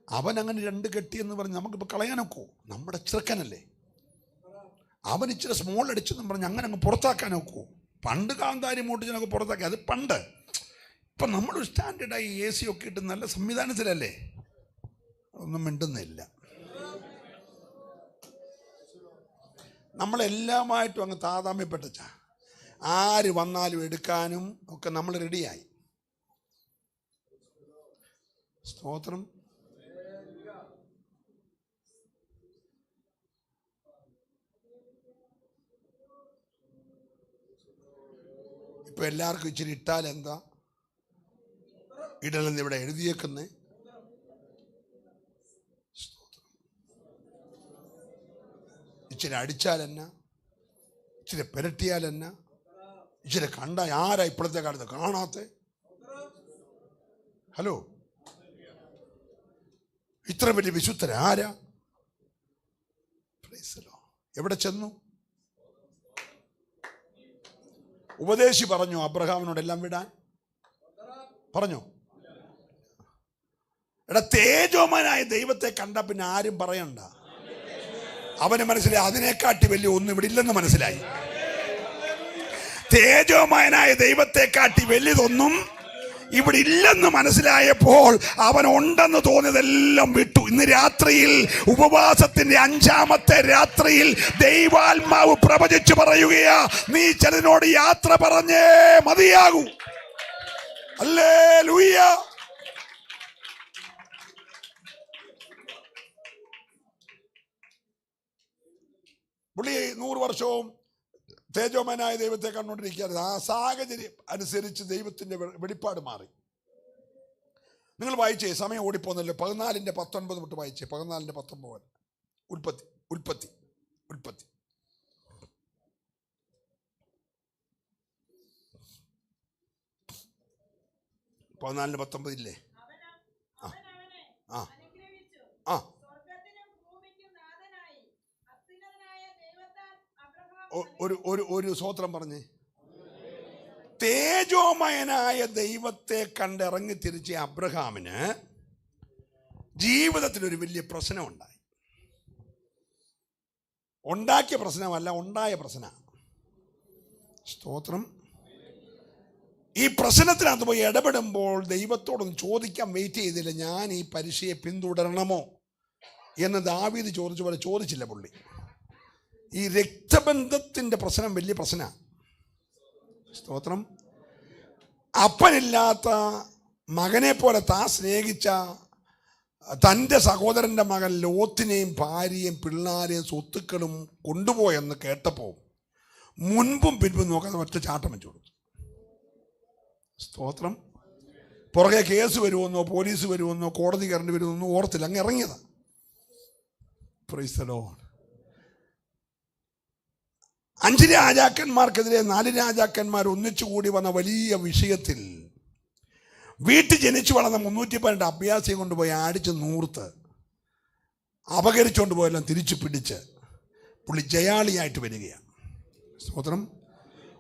അവൻ അങ്ങനെ 2 കെട്ടിയെന്ന് പറഞ്ഞ് നമുക്കിപ്പോൾ കളയാനൊക്കോ? നമ്മുടെ ചെറുക്കനല്ലേ, അവൻ ഇച്ചിരി സ്മോൾ അടിച്ചെന്ന് പറഞ്ഞ് അങ്ങനെ അങ്ങ് പുറത്താക്കാനൊക്കോ? പണ്ട് കാന്താരി മൂട്ടിച്ചനൊക്കെ പുറത്താക്കി, അത് പണ്ട്. ഇപ്പം നമ്മളൊരു സ്റ്റാൻഡേർഡായി AC ഒക്കെ ഇട്ട് നല്ല സംവിധാനത്തിലല്ലേ? ഒന്നും മിണ്ടുന്നില്ല. നമ്മളെല്ലാമായിട്ടും അങ്ങ് താതാമ്യപ്പെട്ട ആര് വന്നാലും എടുക്കാനും ഒക്കെ നമ്മൾ റെഡിയായി. സ്തോത്രം. ഇപ്പൊ എല്ലാവർക്കും ഇച്ചിരി ഇട്ടാൽ എന്താ? ഇടലെന്ന് ഇവിടെ എഴുതിയേക്കുന്നേ. ഇച്ചിരി അടിച്ചാൽ എന്നാ, ഇച്ചിരി പെരട്ടിയാൽ എന്നാ, ഇച്ചിരി കണ്ട ആരാ ഇപ്പോഴത്തെ കാലത്ത് കാണാത്ത? ഹലോ, ഇത്ര വലിയ വിശുദ്ധരാരാ? എവിടെ ചെന്നു? ഉപദേശി പറഞ്ഞു അബ്രഹാമിനോടെല്ലാം വിടാൻ പറഞ്ഞു. എടാ, തേജോമനായ ദൈവത്തെ കണ്ട പിന്നെ ആരും പറയണ്ട. അവന് മനസ്സിലായി അതിനെക്കാട്ടി വലിയ ഒന്നും ഇവിടെ ഇല്ലെന്ന് മനസ്സിലായി. തേജോമയനായ ദൈവത്തെ കാട്ടി വലിയതൊന്നും ഇവിടെ ഇല്ലെന്ന് മനസ്സിലായപ്പോൾ അവൻ ഉണ്ടെന്ന് തോന്നിയതെല്ലാം വിട്ടു. ഇന്ന് രാത്രിയിൽ ഉപവാസത്തിന്റെ 5ാമത്തെ രാത്രിയിൽ ദൈവാത്മാവ് പ്രവചിച്ചു പറയുകയാ, നീ ചിലതിനോട് യാത്ര പറഞ്ഞേ മതിയാകൂ. ഹല്ലേലൂയ. പുള്ളി 100 വർഷവും തേജോമയനായ ദൈവത്തെ കണ്ടുകൊണ്ടിരിക്കുകയായിരുന്നു. ആ സാഹചര്യം അനുസരിച്ച് ദൈവത്തിന്റെ വെളിപ്പാട് മാറി. നിങ്ങൾ വായിച്ചേ, സമയം ഓടിപ്പോന്നല്ലോ. 14:19 തൊട്ട് വായിച്ചേ. 14:19 ഉൽപ്പത്തി ഉൽപ്പത്തി ഉൽപ്പത്തി 14:19 ഇല്ലേ? ആ ആ ഒരു സ്വോത്രം പറഞ്ഞേ. തേജോമയനായ ദൈവത്തെ കണ്ടിറങ്ങി തിരിച്ച അബ്രഹാമിന് ജീവിതത്തിലൊരു വലിയ പ്രശ്നമുണ്ടായി. ഉണ്ടാക്കിയ പ്രശ്നമല്ല, ഉണ്ടായ പ്രശ്നമാണ്. സ്തോത്രം. ഈ പ്രശ്നത്തിനകത്ത് പോയി ഇടപെടുമ്പോൾ ദൈവത്തോടൊന്ന് ചോദിക്കാൻ വെയിറ്റ് ചെയ്തില്ല. ഞാൻ ഈ പരീക്ഷയെ പിന്തുടരണമോ എന്ന് ദാവീദ് ചോദിച്ച പോലെ ചോദിച്ചില്ല പുള്ളി. ഈ രക്തബന്ധത്തിൻ്റെ പ്രശ്നം വലിയ പ്രശ്നമാണ്. സ്തോത്രം. അപ്പനില്ലാത്ത മകനെ പോലെ താൻ സ്നേഹിച്ച തൻ്റെ സഹോദരൻ്റെ മകൻ ലോത്തിനെയും ഭാര്യയും പിള്ളാരെയും സ്വത്തുക്കളും കൊണ്ടുപോയെന്ന് കേട്ടപ്പോൾ മുൻപും പിൻപും നോക്കാതെ ഒറ്റ ചാട്ടം വെച്ചു കൊടുത്തു. സ്തോത്രം. പുറകെ കേസ് വരുമെന്നോ പോലീസ് വരുമെന്നോ കോടതി കയറേണ്ടി വരുമെന്നോ ഓർത്തില്ല, അങ്ങ് ഇറങ്ങിയതാണ്. Price the Lord. 5 രാജാക്കന്മാർക്കെതിരെ 4 രാജാക്കന്മാർ ഒന്നിച്ചുകൂടി വന്ന വലിയ വിഷയത്തിൽ വീട്ടിൽ ജനിച്ചു വളർന്ന 312 അഭ്യാസിയെ കൊണ്ടുപോയി അടിച്ച് നൂർത്ത് അപകരിച്ചുകൊണ്ട് പോയെല്ലാം തിരിച്ചു പിടിച്ച് പുള്ളി ജയാളിയായിട്ട് വരികയാണ്. സ്തോത്രം.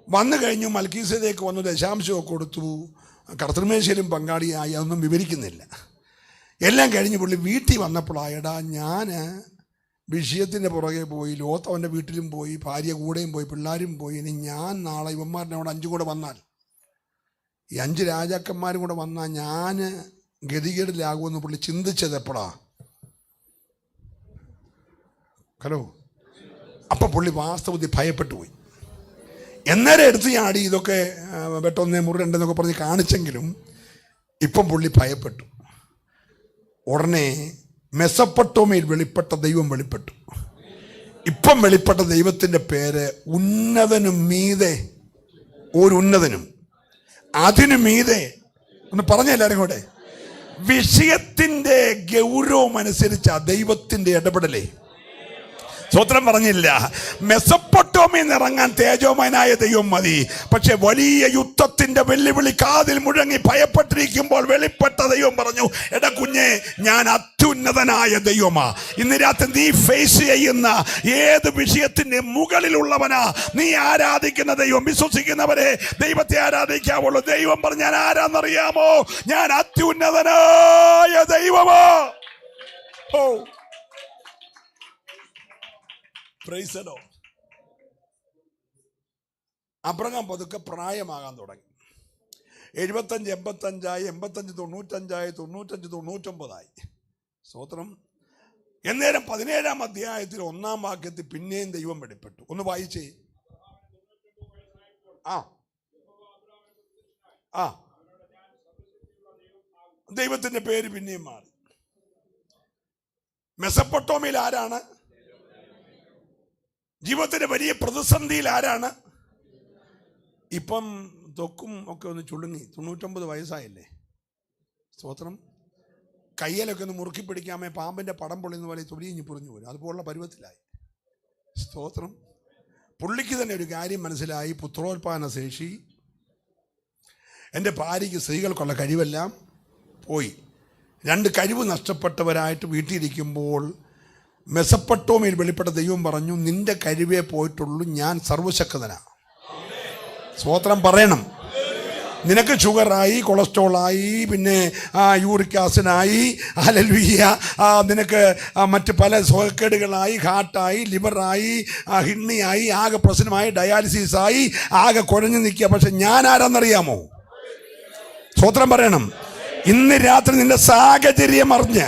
വന്നു കഴിഞ്ഞു മൽക്കീസേദെക്ക് വന്നു, ദശാംശമൊക്കെ കൊടുത്തു, കർത്തൃമേശയിലും പങ്കാളിയായി. അതൊന്നും വിവരിക്കുന്നില്ല. എല്ലാം കഴിഞ്ഞ് പുള്ളി വീട്ടിൽ വന്നപ്പോഴായടാ ഞാൻ വിഷയത്തിൻ്റെ പുറകെ പോയി, ലോത്ത് അവൻ്റെ വീട്ടിലും പോയി, ഭാര്യ കൂടെയും പോയി, പിള്ളേരും പോയി. ഇനി ഞാൻ നാളെ ഇവന്മാരുടെ അവിടെ 5 കൂടെ വന്നാൽ, ഈ 5 രാജാക്കന്മാരും കൂടെ വന്നാൽ ഞാൻ ഗതികേടിലാകുമെന്ന് പുള്ളി ചിന്തിച്ചത് എപ്പോഴാ? ഹലോ. അപ്പം പുള്ളി വാസ്തവത്തിൽ ഭയപ്പെട്ടു പോയി. എന്നേരം എടുത്ത് ചാടി ഇതൊക്കെ വെട്ടൊന്നേ മുറിരണ്ടെന്നൊക്കെ പറഞ്ഞ് കാണിച്ചെങ്കിലും ഇപ്പം പുള്ളി ഭയപ്പെട്ടു. ഉടനെ മെസൊപ്പൊട്ടോമിയയിൽ വെളിപ്പെട്ട ദൈവം വെളിപ്പെട്ടു. ഇപ്പം വെളിപ്പെട്ട ദൈവത്തിൻ്റെ പേര് ഉന്നതനും മീതെ ഒരു ഉന്നതനും അതിനു മീതെ. ഒന്ന് പറഞ്ഞ എല്ലാവരും കൂടെ. വിഷയത്തിൻ്റെ ഗൗരവം അനുസരിച്ച ദൈവത്തിൻ്റെ ഇടപെടലേ. സ്വത്രം പറഞ്ഞില്ല. മെസൊപ്പൊട്ടോമിയിൽ നിന്ന് ഇറങ്ങാൻ തേജോമയനായ ദൈവം മതി. പക്ഷെ വലിയ യുദ്ധത്തിന്റെ വെല്ലുവിളി കാതിൽ മുഴങ്ങി ഭയപ്പെട്ടിരിക്കുമ്പോൾ വെളിപ്പെട്ട ദൈവം പറഞ്ഞു, എടാ കുഞ്ഞെ, ഞാൻ അത്യുന്നതനായ ദൈവമാ. ഇന്ന് രാത്രി നീ ഫേസ് ചെയ്യുന്ന ഏത് വിഷയത്തിന്റെ മുകളിലുള്ളവനാ നീ ആരാധിക്കുന്ന ദൈവം. വിശ്വസിക്കുന്നവരെ ദൈവത്തെ ആരാധിക്കാവുള്ളൂ. ദൈവം പറഞ്ഞു, ഞാൻ ആരാന്നറിയാമോ? ഞാൻ അത്യുന്നതനായ ദൈവമാ. ഓ, പ്രൈസ് ദി ലോർഡ്. അബ്രഹാം പതുക്കെ പ്രായമാകാൻ തുടങ്ങി. 75 85 85 95 95 99. സ്തോത്രം. എന്നേരം 17-ാം അധ്യായത്തിൽ 1-ാം വാക്യത്തിൽ പിന്നെയും ദൈവം വെളിപ്പെട്ടു. ഒന്ന് വായിച്ചേ. ദൈവത്തിന്റെ പേര് പിന്നെയും മാറി. മെസൊപ്പൊട്ടോമിയയിൽ ആരാണ്? ജീവിതത്തിന്റെ വലിയ പ്രതിസന്ധിയിൽ ആരാണ്? ഇപ്പം തൊക്കും ഒക്കെ ഒന്ന് ചുളുങ്ങി, 99 വയസ്സായില്ലേ. സ്തോത്രം. കയ്യിലൊക്കെ ഒന്ന് മുറുക്കി പിടിക്കാമേ പാമ്പിന്റെ പടം പൊളിയുന്ന പോലെ തൊലിഞ്ഞ് പൊറിഞ്ഞു പോലും അതുപോലുള്ള പരുവത്തിലായി. സ്തോത്രം. പുള്ളിക്ക് തന്നെ ഒരു കാര്യം മനസ്സിലായി, പുത്രോത്പാദന ശേഷി, എൻ്റെ ഭാര്യയ്ക്ക് സ്ത്രീകൾക്കുള്ള കഴിവെല്ലാം പോയി. 2 കഴിവ് നഷ്ടപ്പെട്ടവരായിട്ട് വീട്ടിലിരിക്കുമ്പോൾ മെസൊപ്പൊട്ടോമിയയിൽ വെളിപ്പെട്ട ദൈവം പറഞ്ഞു, നിന്റെ കഴിവേ പോയിട്ടുള്ളൂ, ഞാൻ സർവശക്തനാ. സ്തോത്രം പറയണം. നിനക്ക് ഷുഗറായി, കൊളസ്ട്രോളായി, പിന്നെ യൂറിക് ആസിഡായി, ഹല്ലേലൂയ, നിനക്ക് മറ്റ് പല സുഖക്കേടുകളായി, ഹാർട്ടായി, ലിവറായി, കിഡ്നിയായി, ആകെ പ്രശ്നമായി, ഡയാലിസിസായി, ആകെ കുഴഞ്ഞു നിൽക്കുക. പക്ഷെ ഞാൻ ആരാന്നറിയാമോ? സ്തോത്രം പറയണം. ഇന്ന് രാത്രി നിന്റെ സാഹചര്യം അറിഞ്ഞ്,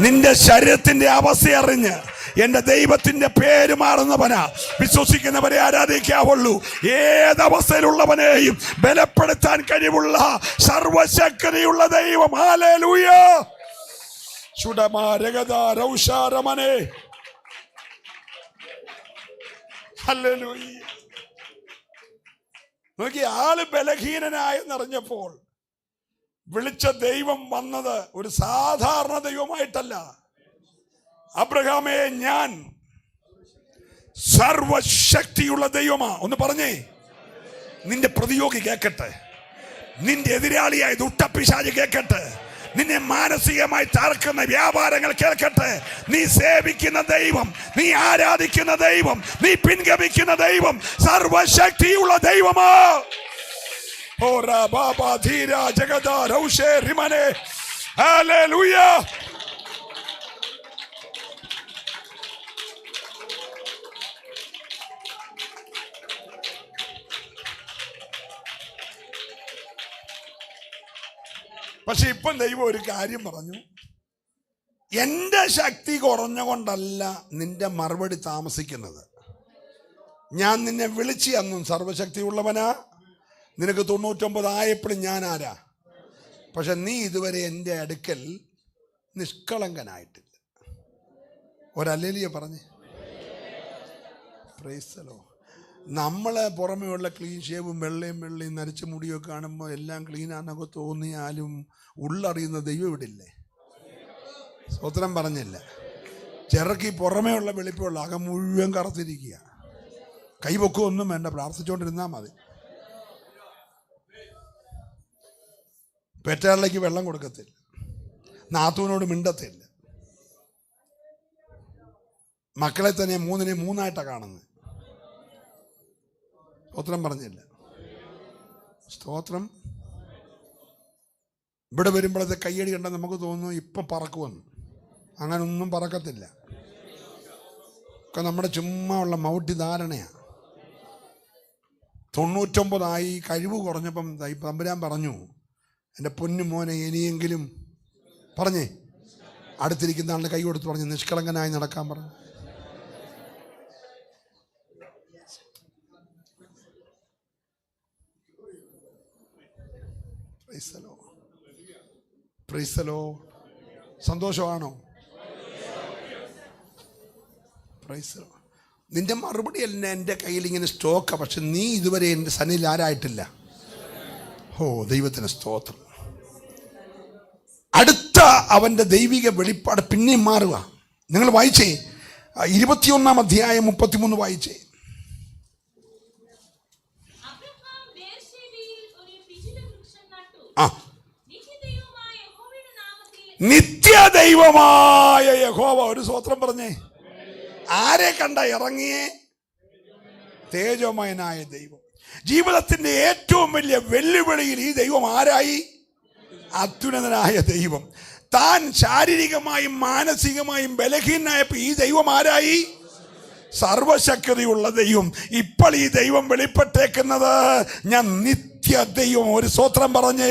നിന്റെ ശരീരത്തിന്റെ അവസ്ഥ അറിഞ്ഞ്, എന്റെ ദൈവത്തിന്റെ പേര് മാറുന്നവനാ. വിശ്വസിക്കുന്നവരെ ആരാധിക്കാവുള്ളൂ. ഏതവസ്ഥയിലുള്ളവനെയും ബലപ്പെടുത്താൻ കഴിവുള്ള സർവശക്തിയുള്ള ദൈവം. ഹല്ലേലൂയ. ഹല്ലേലൂയ. നോക്കി, ആള് ബലഹീനനായെന്നറിഞ്ഞപ്പോൾ വിളിച്ച ദൈവം വന്നത് ഒരു സാധാരണ ദൈവമായിട്ടല്ല. അബ്രഹാമേ, ഞാൻ സർവശക്തിയുള്ള ദൈവമാ. ഒന്ന് പറഞ്ഞേ. നിന്റെ പ്രതിയോഗി കേൾക്കട്ടെ, നിന്റെ എതിരാളിയായ ദുഷ്ടപിശാച് കേൾക്കട്ടെ, നിന്നെ മാനസികമായി തകർക്കുന്ന വ്യാപാരങ്ങൾ കേൾക്കട്ടെ. നീ സേവിക്കുന്ന ദൈവം, നീ ആരാധിക്കുന്ന ദൈവം, നീ പിൻഗമിക്കുന്ന ദൈവം സർവശക്തിയുള്ള ദൈവമാ. പക്ഷെ ഇപ്പം ദൈവം ഒരു കാര്യം പറഞ്ഞു, എൻ്റെ ശക്തി കുറഞ്ഞുകൊണ്ടല്ല നിന്റെ മറുപടി താമസിക്കുന്നത്. ഞാൻ നിന്നെ വിളിച്ച് അന്നും സർവശക്തിയുള്ളവനാ, നിനക്ക് 99 ആയപ്പോഴും ഞാൻ ആരാ. പക്ഷെ നീ ഇതുവരെ എൻ്റെ അടുക്കൽ നിഷ്കളങ്കനായിട്ടില്ല. ഒരല്ലേലിയ പറഞ്ഞേ. Price the Lord. നമ്മളെ പുറമേയുള്ള ക്ലീൻ ഷേവും വെള്ളയും നരച്ച മുടിയൊക്കെ കാണുമ്പോൾ എല്ലാം ക്ലീനാണെന്നൊക്കെ തോന്നിയാലും ഉള്ളറിയുന്ന ദൈവം ഇവിടെ ഇല്ലേ? സ്തോത്രം പറഞ്ഞില്ല. ചിറക്ക് ഈ പുറമേ ഉള്ള വെളിപ്പുള്ള അകം മുഴുവൻ കറുത്തിരിക്കുക. കൈപൊക്കം ഒന്നും വേണ്ട, പ്രാർത്ഥിച്ചുകൊണ്ടിരുന്നാൽ മതി. പെറ്റാളിലേക്ക് വെള്ളം കൊടുക്കത്തില്ല, നാത്തൂനോട് മിണ്ടത്തില്ല, മക്കളെ തന്നെ മൂന്നായിട്ടാണ് കാണുന്നത്. സ്തോത്രം പറഞ്ഞില്ല. സ്തോത്രം. ഇവിടെ വരുമ്പോഴത്തെ കയ്യടി കണ്ടാൽ നമുക്ക് തോന്നുന്നു ഇപ്പം പറക്കുമെന്ന്. അങ്ങനെ ഒന്നും പറക്കത്തില്ല. ഒക്കെ നമ്മുടെ ചുമ്മാ ഉള്ള മൗഢ്യ ധാരണയാണ്. 99 കഴിവ് കുറഞ്ഞപ്പം തമ്പുരാൻ പറഞ്ഞു, എൻ്റെ പൊന്നു മോനെ ഇനിയെങ്കിലും പറഞ്ഞേ, അടുത്തിരിക്കുന്ന ആളുടെ കൈ കൊടുത്ത് പറഞ്ഞു നിഷ്കളങ്കനായി നടക്കാൻ പറഞ്ഞു. Praise the lord. സന്തോഷമാണോ? Praise the lord. നിന്റെ മറുപടി അല്ല എൻ്റെ കയ്യിൽ ഇങ്ങനെ സ്റ്റോക്കാണ്, പക്ഷെ നീ ഇതുവരെ എൻ്റെ സന്നിധിയിൽ ആരായിട്ടില്ല. ഓ ദൈവത്തിന് സ്തോത്രം. അടുത്ത അവൻ്റെ ദൈവിക വെളിപ്പാട് പിന്നെയും മാറുക. നിങ്ങൾ വായിച്ചേ 21 അധ്യായം 33 വായിച്ചേ. ആ, നിത്യദൈവമായ യഹോവ. ഒരു സ്തോത്രം പറഞ്ഞേ. ആരെ കണ്ട ഇറങ്ങിയേ? തേജോമയനായ ദൈവം. ജീവിതത്തിന്റെ ഏറ്റവും വലിയ വെല്ലുവിളിയിൽ ഈ ദൈവം ആരായി? അത്യുന്നതനായ ദൈവം. താൻ ശാരീരികമായും മാനസികമായും ബലഹീനായപ്പോൾ ഈ ദൈവം ആരായി? സർവശക്തിയുള്ള ദൈവം. ഇപ്പോൾ ഈ ദൈവം വെളിപ്പെട്ടേക്കുന്നത് ഞാൻ നിത്യ ദൈവം. ഒരു സ്തോത്രം പറഞ്ഞേ.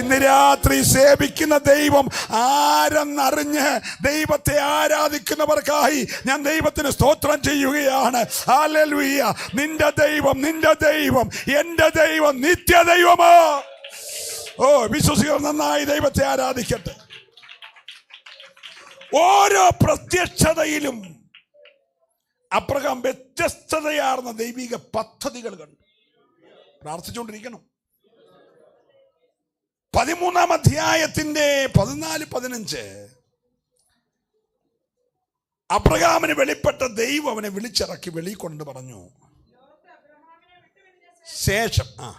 ഇന്ന് രാത്രി സേവിക്കുന്ന ദൈവം ആരെന്നറിഞ്ഞ് ദൈവത്തെ ആരാധിക്കുന്നവർക്കായി ഞാൻ ദൈവത്തിന് സ്തോത്രം ചെയ്യുകയാണ്. ഹല്ലേലൂയ. നിന്റെ ദൈവം എൻ്റെ ദൈവം നിത്യ ദൈവമോ. ഓ, വിശ്വസികൾ നന്നായി ദൈവത്തെ ആരാധിക്കട്ടെ. ഓരോ പ്രത്യക്ഷതയിലും അബ്രഹാം വ്യത്യസ്തതയാർന്ന ദൈവിക പദ്ധതികൾ കണ്ടു. പ്രാർത്ഥിച്ചുകൊണ്ടിരിക്കണം. 13-ാം അധ്യായത്തിന്റെ 14-15 അബ്രഹാമിന് വെളിപ്പെട്ട ദൈവം അവനെ വിളിച്ചിറക്കി വെളി കൊണ്ട് പറഞ്ഞു. ശേഷം ആ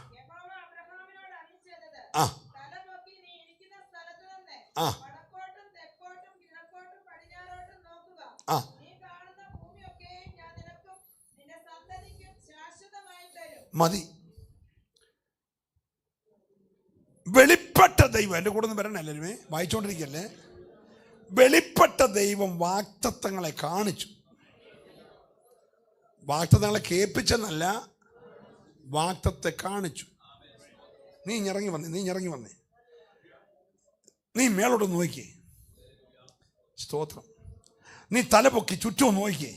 മതി. വെളിപ്പെട്ട ദൈവം, എൻ്റെ കൂടെ ഒന്ന് വരണേ, എല്ലാവരുമേ വായിച്ചുകൊണ്ടിരിക്കല്ലേ. വെളിപ്പെട്ട ദൈവം വാഗ്ദത്തങ്ങളെ കാണിച്ചു. വാഗ്ദത്തങ്ങളെ കേൾപ്പിച്ചെന്നല്ല, വാഗ്ദത്തെ കാണിച്ചു. നീ ഇറങ്ങി വന്നേ, നീ മേലോട്ട് നോക്കിയേ. സ്തോത്രം. നീ തലപൊക്കി ചുറ്റും നോക്കിയേ.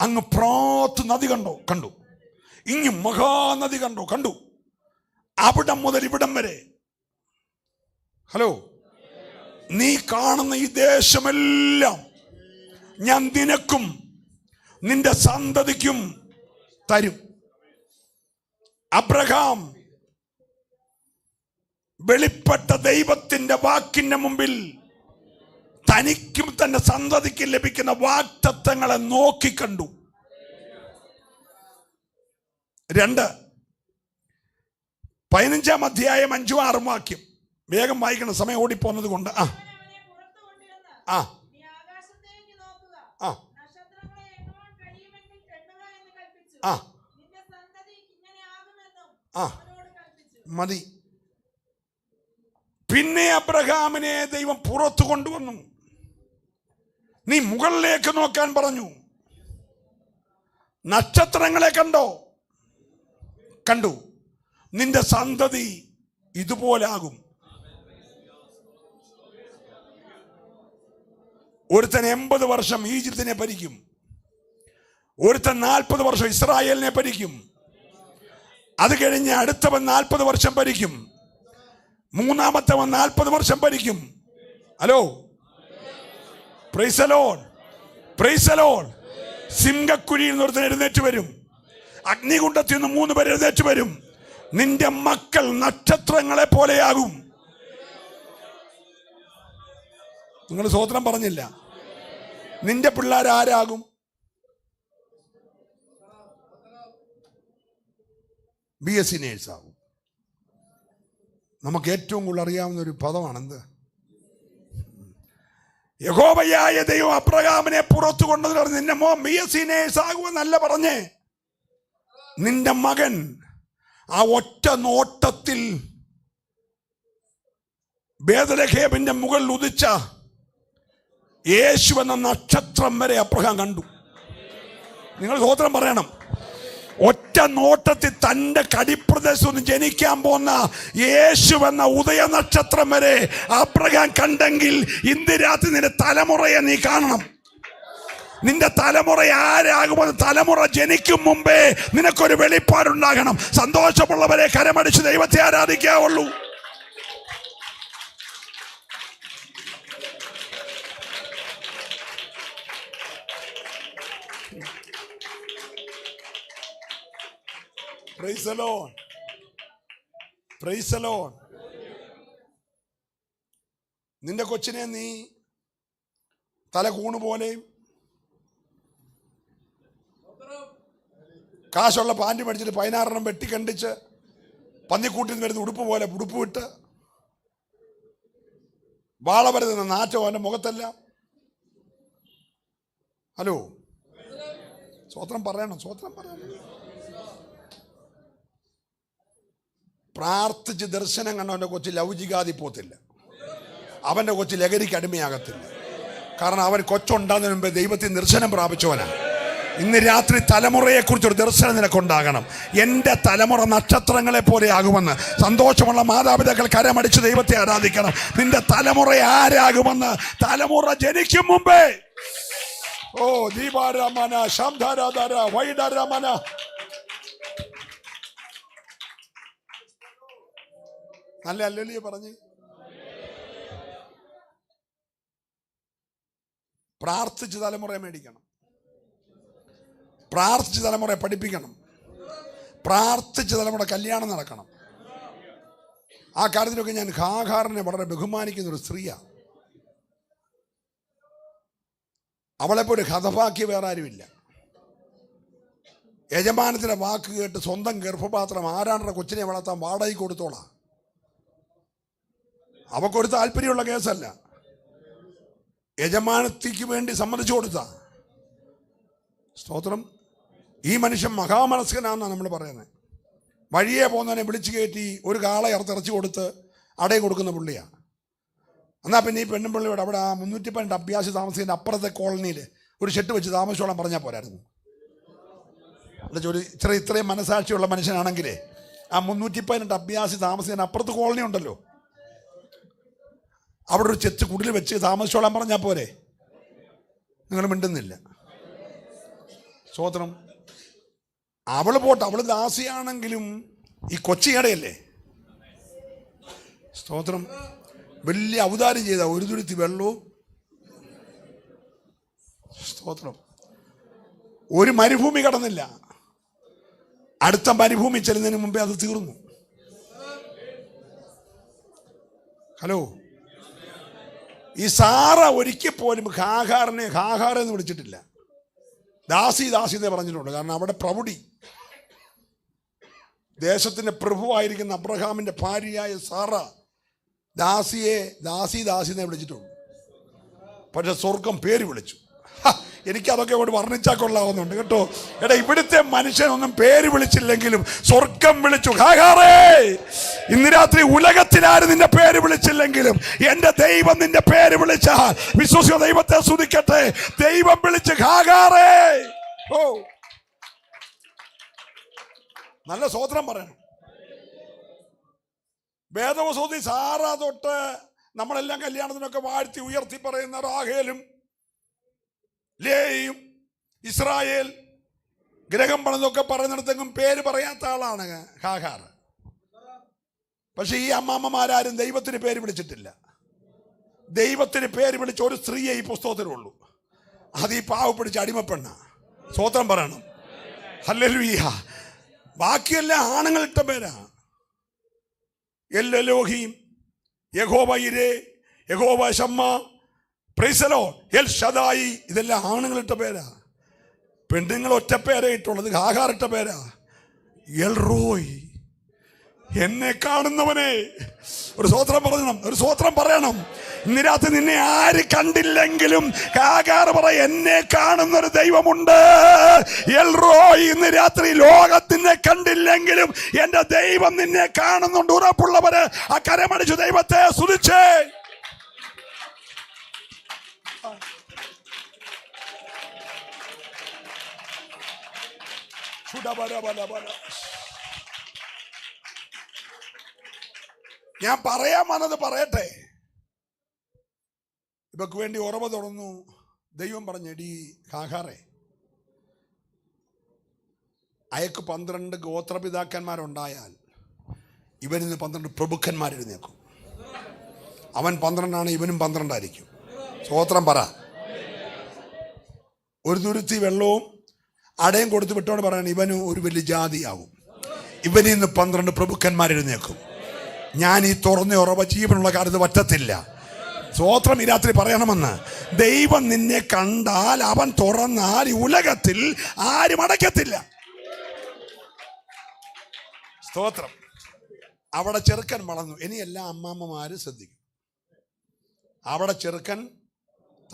അങ്ങ് പ്രാത്ത് നദി കണ്ടു. ഇങ്ങ് മഹാനദി കണ്ടു. അവിടം മുതൽ ഇവിടം വരെ. ഹലോ, നീ കാണുന്ന ഈ ദേശമെല്ലാം ഞാൻ നിനക്കും നിന്റെ സന്തതിക്കും തരും. അബ്രഹാം വെളിപ്പെട്ട ദൈവത്തിന്റെ വാക്കിന്റെ മുമ്പിൽ തനിക്കും തന്റെ സന്തതിക്കും ലഭിക്കുന്ന വാഗ്ദത്തങ്ങളെ നോക്കിക്കണ്ടു. 2 15-ാം അധ്യായം 5-6 വാക്യം വേഗം വായിക്കണം, സമയം ഓടിപ്പോന്നത് കൊണ്ട്. മതി. പിന്നെ അബ്രഹാമിനെ ദൈവം പുറത്തു കൊണ്ടുവന്നു. നീ മുകളിലേക്ക് നോക്കാൻ പറഞ്ഞു. നക്ഷത്രങ്ങളെ കണ്ടു. നിന്റെ സന്തതി ഇതുപോലാകും. ഒരുത്തൻ 80 വർഷം ഈജിപ്തിനെ ഭരിക്കും, ഒരുത്തൻ 40 വർഷം ഇസ്രായേലിനെ ഭരിക്കും, അത് കഴിഞ്ഞ് അടുത്തവൻ 40 വർഷം ഭരിക്കും, മൂന്നാമത്തവൻ 40 വർഷം ഭരിക്കും. Hello, praise the lord, praise the lord. സിംഹക്കുഴിയിൽ നിന്ന് ഒരുത്തൻ എഴുന്നേറ്റ് വരും, അഗ്നികുണ്ഡത്തിൽ നിന്ന് 3 പേർ എഴുന്നേറ്റ് വരും. നിന്റെ മക്കൾ നക്ഷത്രങ്ങളെ പോലെയാകും. നിങ്ങൾ സ്വോത്രം പറഞ്ഞില്ല. നിന്റെ പിള്ളേർ ആരാകും? BSc നേഴ്സാകും. നമുക്ക് ഏറ്റവും കൂടുതൽ അറിയാവുന്ന ഒരു പദമാണ് എന്ത്? യഹോവയായ ദൈവം അബ്രഹാമിനെ പുറത്തു കൊണ്ടു പറഞ്ഞു, നിന്റെ മോൻ BSc നേഴ്സാകുമെന്നല്ല പറഞ്ഞേ, നിന്റെ മകൻ ആ ഒറ്റ നോട്ടത്തിൽ ബേത്ലഹേമിന്റെ മുകളിൽ ഉദിച്ച യേശു എന്ന നക്ഷത്രം വരെ അബ്രഹാം കണ്ടു. നിങ്ങൾ സ്തോത്രം പറയണം. ഒറ്റ നോട്ടത്തിൽ തൻ്റെ കടിപ്രദേശത്ത് നിന്ന് ജനിക്കാൻ പോകുന്ന യേശു എന്ന ഉദയ നക്ഷത്രം വരെ അബ്രഹാം കണ്ടെങ്കിൽ ഇന്ന് രാത്രി നിന്റെ തലമുറയെ നീ കാണണം. നിന്റെ തലമുറ ആരാകുമെന്ന് തലമുറ ജനിക്കും മുമ്പേ നിനക്കൊരു വെളിപ്പാടുണ്ടാകണം. സന്തോഷമുള്ളവരെ കരമടിച്ച് ദൈവത്തെ ആരാധിക്കാവുള്ളൂ. Praise the Lord. Praise the Lord. നിന്റെ കൊച്ചിനെ നീ തല കൂണ് പോലെയും കാശുള്ള പാൻറ് മേടിച്ചിട്ട് 16 വെട്ടിക്കണ്ടിച്ച് പന്നിക്കൂട്ടിൽ നിന്ന് വരുന്ന ഉടുപ്പ് പോലെ ഉടുപ്പ് വിട്ട് വാള വരുന്ന നാറ്റം അവൻ്റെ മുഖത്തല്ല. ഹലോ, സ്വോത്രം പറയണം, സ്വോത്രം പറയണം. പ്രാർത്ഥിച്ച് ദർശനം കണ്ടവൻ്റെ കൊച്ചു ലൗകികാതി പോത്തില്ല, അവൻ്റെ കൊച്ചു ലഹരിക്ക് അടിമയാകത്തില്ല. കാരണം അവൻ കൊച്ചുണ്ടാകുന്നതിന് മുമ്പേ ദൈവത്തിൽ ദർശനം പ്രാപിച്ചവനാണ്. ഇന്ന് രാത്രി തലമുറയെക്കുറിച്ചൊരു ദർശനം നിനക്കുണ്ടാകണം. എൻ്റെ തലമുറ നക്ഷത്രങ്ങളെ പോലെ ആകുമെന്ന്. സന്തോഷമുള്ള മാതാപിതാക്കൾ കരമടിച്ച് ദൈവത്തെ ആരാധിക്കണം. നിന്റെ തലമുറ ആരാകുമെന്ന് തലമുറ ജനിക്കും മുമ്പേ. ഓ ദീപാരാമന ശബ്ദാരാധാര വൈഡാരാമന. നല്ല അല്ലല്ലേ പറഞ്ഞ്? പ്രാർത്ഥിച്ച് തലമുറയെ മേടിക്കണം, പ്രാർത്ഥിച്ച് തലമുറയെ പഠിപ്പിക്കണം, പ്രാർത്ഥിച്ച് തലമുറ കല്യാണം നടക്കണം. ആ കാര്യത്തിലൊക്കെ ഞാൻ ഹാഗാറിനെ വളരെ ബഹുമാനിക്കുന്ന ഒരു സ്ത്രീയാണ്. അവളെപ്പോലെ ഹതഭാഗ്യ വേറെ ആരുമില്ല. യജമാനത്തിൻ്റെ വാക്ക് കേട്ട് സ്വന്തം ഗർഭപാത്രം ആരാണ്ടര കൊച്ചിനെ വളർത്താൻ വാടകയ്ക്ക് കൊടുത്തോളാം. അവക്കൊരു താല്പര്യമുള്ള കേസല്ല, യജമാനത്തിക്ക് വേണ്ടി സമ്മതിച്ചു കൊടുത്ത. സ്തോത്രം. ഈ മനുഷ്യൻ മഹാമനസ്കനാണെന്നാണ് നമ്മൾ പറയുന്നത്. വഴിയെ പോകുന്നവനെ വിളിച്ചു കയറ്റി ഒരു കാളെ ഇറച്ചിറച്ചി കൊടുത്ത് അടയും കൊടുക്കുന്ന പുള്ളിയാണ്. എന്നാൽ പിന്നെ ഈ പെണ്ണുപിള്ളിയോട് അവിടെ ആ 312 അഭ്യാസി താമസിക്കുന്ന അപ്പുറത്തെ കോളനിയിൽ ഒരു ഷെട്ട് വെച്ച് താമസിച്ചോളം പറഞ്ഞാൽ പോരായിരുന്നു. ഒരു ഇത്രയും മനസാക്ഷിയുള്ള മനുഷ്യനാണെങ്കിലേ ആ 318 അഭ്യാസി താമസിക്കുന്ന അപ്പുറത്ത് കോളനി ഉണ്ടല്ലോ, അവിടെ ഒരു ചെത്ത് കുടിൽ വെച്ച് താമസിച്ചോളാൻ പറഞ്ഞാൽ പോരെ. നിങ്ങൾ മിണ്ടുന്നില്ല. സ്തോത്രം. അവള് പോട്ടെ, അവള് ദാസിയാണെങ്കിലും ഈ കൊച്ചിയടയല്ലേ. സ്തോത്രം. വലിയ അവതാരം ചെയ്ത ഒരു തുരുത്തി വെള്ളവും. സ്തോത്രം. ഒരു മരുഭൂമി കടന്നില്ല, അടുത്ത മരുഭൂമി ചെല്ലുന്നതിന് മുമ്പേ അത് തീർന്നു. ഹലോ, ഈ സാറ ഒരിക്കൽ പോലും ഹാഗാറിനെ ഹാഗാറെന്ന് വിളിച്ചിട്ടില്ല, ദാസി ദാസി എന്നേ പറഞ്ഞിട്ടുണ്ട്. കാരണം അവിടെ പ്രൗഢി, ദേശത്തിൻ്റെ പ്രഭുവായിരിക്കുന്ന അബ്രഹാമിൻ്റെ ഭാര്യയായ സാറ ദാസിയെ ദാസി ദാസി എന്നേ വിളിച്ചിട്ടുള്ളൂ. പക്ഷെ സ്വർഗം പേര് വിളിച്ചു. എനിക്കതൊക്കെ ഇവിടെ വർണ്ണിച്ചാൽ കൊള്ളാവുന്നുണ്ട് കേട്ടോ. എടാ, ഇവിടുത്തെ മനുഷ്യനൊന്നും പേര് വിളിച്ചില്ലെങ്കിലും സ്വർഗം വിളിച്ചു. ഹാഗാറേ, ഇന്ന് രാത്രി ഉലകത്തിലാരും നിന്റെ പേര് വിളിച്ചില്ലെങ്കിലും എൻ്റെ ദൈവം നിന്റെ പേര് വിളിച്ചാൽ വിശ്വസിച്ച ദൈവത്തെ സ്തുതിക്കട്ടെ. ദൈവം വിളിച്ച് ഹാഗാറേ. ഓ, നല്ല സ്തോത്രം പറയണം. വേദവസൂതി സാറ തൊട്ട് നമ്മളെല്ലാം കല്യാണത്തിനൊക്കെ വാഴ്ത്തി ഉയർത്തി പറയുന്ന റാഹേലും ലേയും ഇസ്രായേൽ ഗ്രഹം പണിതൊക്കെ പറയുന്നിടത്തെങ്കിലും പേര് പറയാത്ത ആളാണ് ഹാഗാർ. പക്ഷെ ഈ അമ്മാമ്മമാരും ദൈവത്തിന് പേര് വിളിച്ചിട്ടില്ല. ദൈവത്തിന് പേര് വിളിച്ച ഒരു സ്ത്രീയെ ഈ പുസ്തകത്തിലുള്ളൂ. അത് ഈ പാവ പിടിച്ച അടിമപ്പെണ്ണ. സ്തോത്രം പറയണം. ഹല്ലേലൂയ. ബാക്കിയെല്ലാം ആണുങ്ങളിട്ട പേരാ. എൽഎലോഹീം, യഹോവ ഇരേ, യഹോവ ശമ്മ, പ്രൈസ് ദി ലോർഡ്, എൽ ഷദായി, ഇതെല്ലാം ആണുങ്ങളിട്ട പേരാ. പെണ്ണുങ്ങൾ ഒറ്റ പേരേ ഇട്ടുള്ളത്. ഹാഗാർ ഇട്ട പേരാ എൽ റോയ്, എന്നെ കാണുന്നവനെ. ഒരു സ്തോത്രം പറയണം, ഒരു സ്തോത്രം പറയണം. ഇന്ന് രാത്രി നിന്നെ ആര് കണ്ടില്ലെങ്കിലും ഹാഗാർ പറ, എന്നെ കാണുന്നൊരു ദൈവമുണ്ട്. എൽ റോയ്, ഇന്ന് രാത്രി ലോകത്തിനെ കണ്ടില്ലെങ്കിലും എന്റെ ദൈവം നിന്നെ കാണുന്നുണ്ട്. ഉറപ്പുള്ളവര് ആ കരമടിച്ചു ദൈവത്തെ സ്തുതിച്ചേ. ഞാൻ പറയാൻ വന്നത് പറയട്ടെ. ഇവക്ക് വേണ്ടി ഉറവ തുറന്നു. ദൈവം പറഞ്ഞെടി ഹാഗാറേ, അയക്ക് 12 ഗോത്രപിതാക്കന്മാരുണ്ടായാൽ ഇവനിന്ന് 12 പ്രഭുക്കന്മാരെഴുന്നേക്കും. അവൻ 12 ഇവനും 12 ആയിരിക്കും. സ്തോത്രം പറ. ഒരു തുരുത്തി വെള്ളവും അടയും കൊടുത്ത് വിട്ടോണ്ട് പറയണം, ഇവന് ഒരു വലിയ ജാതിയാകും. ഇവനിൽ നിന്ന് 12 പ്രഭുക്കന്മാരെഴുന്നേക്കും. ഞാൻ ഈ തുറന്ന ഉറവ ജീവനുള്ള കാലത്ത് പറ്റത്തില്ല. സ്തോത്രം. ഈ രാത്രി പറയണമെന്ന്. ദൈവം നിന്നെ കണ്ടാൽ, അവൻ തുറന്നാൽ ഈ ഉലകത്തിൽ ആരും അടയ്ക്കത്തില്ല. സ്തോത്രം. അവിടെ ചെറുക്കൻ വളർന്നു. ഇനി എല്ലാ അമ്മാമ്മമാരും ശ്രദ്ധിക്കും. അവിടെ ചെറുക്കൻ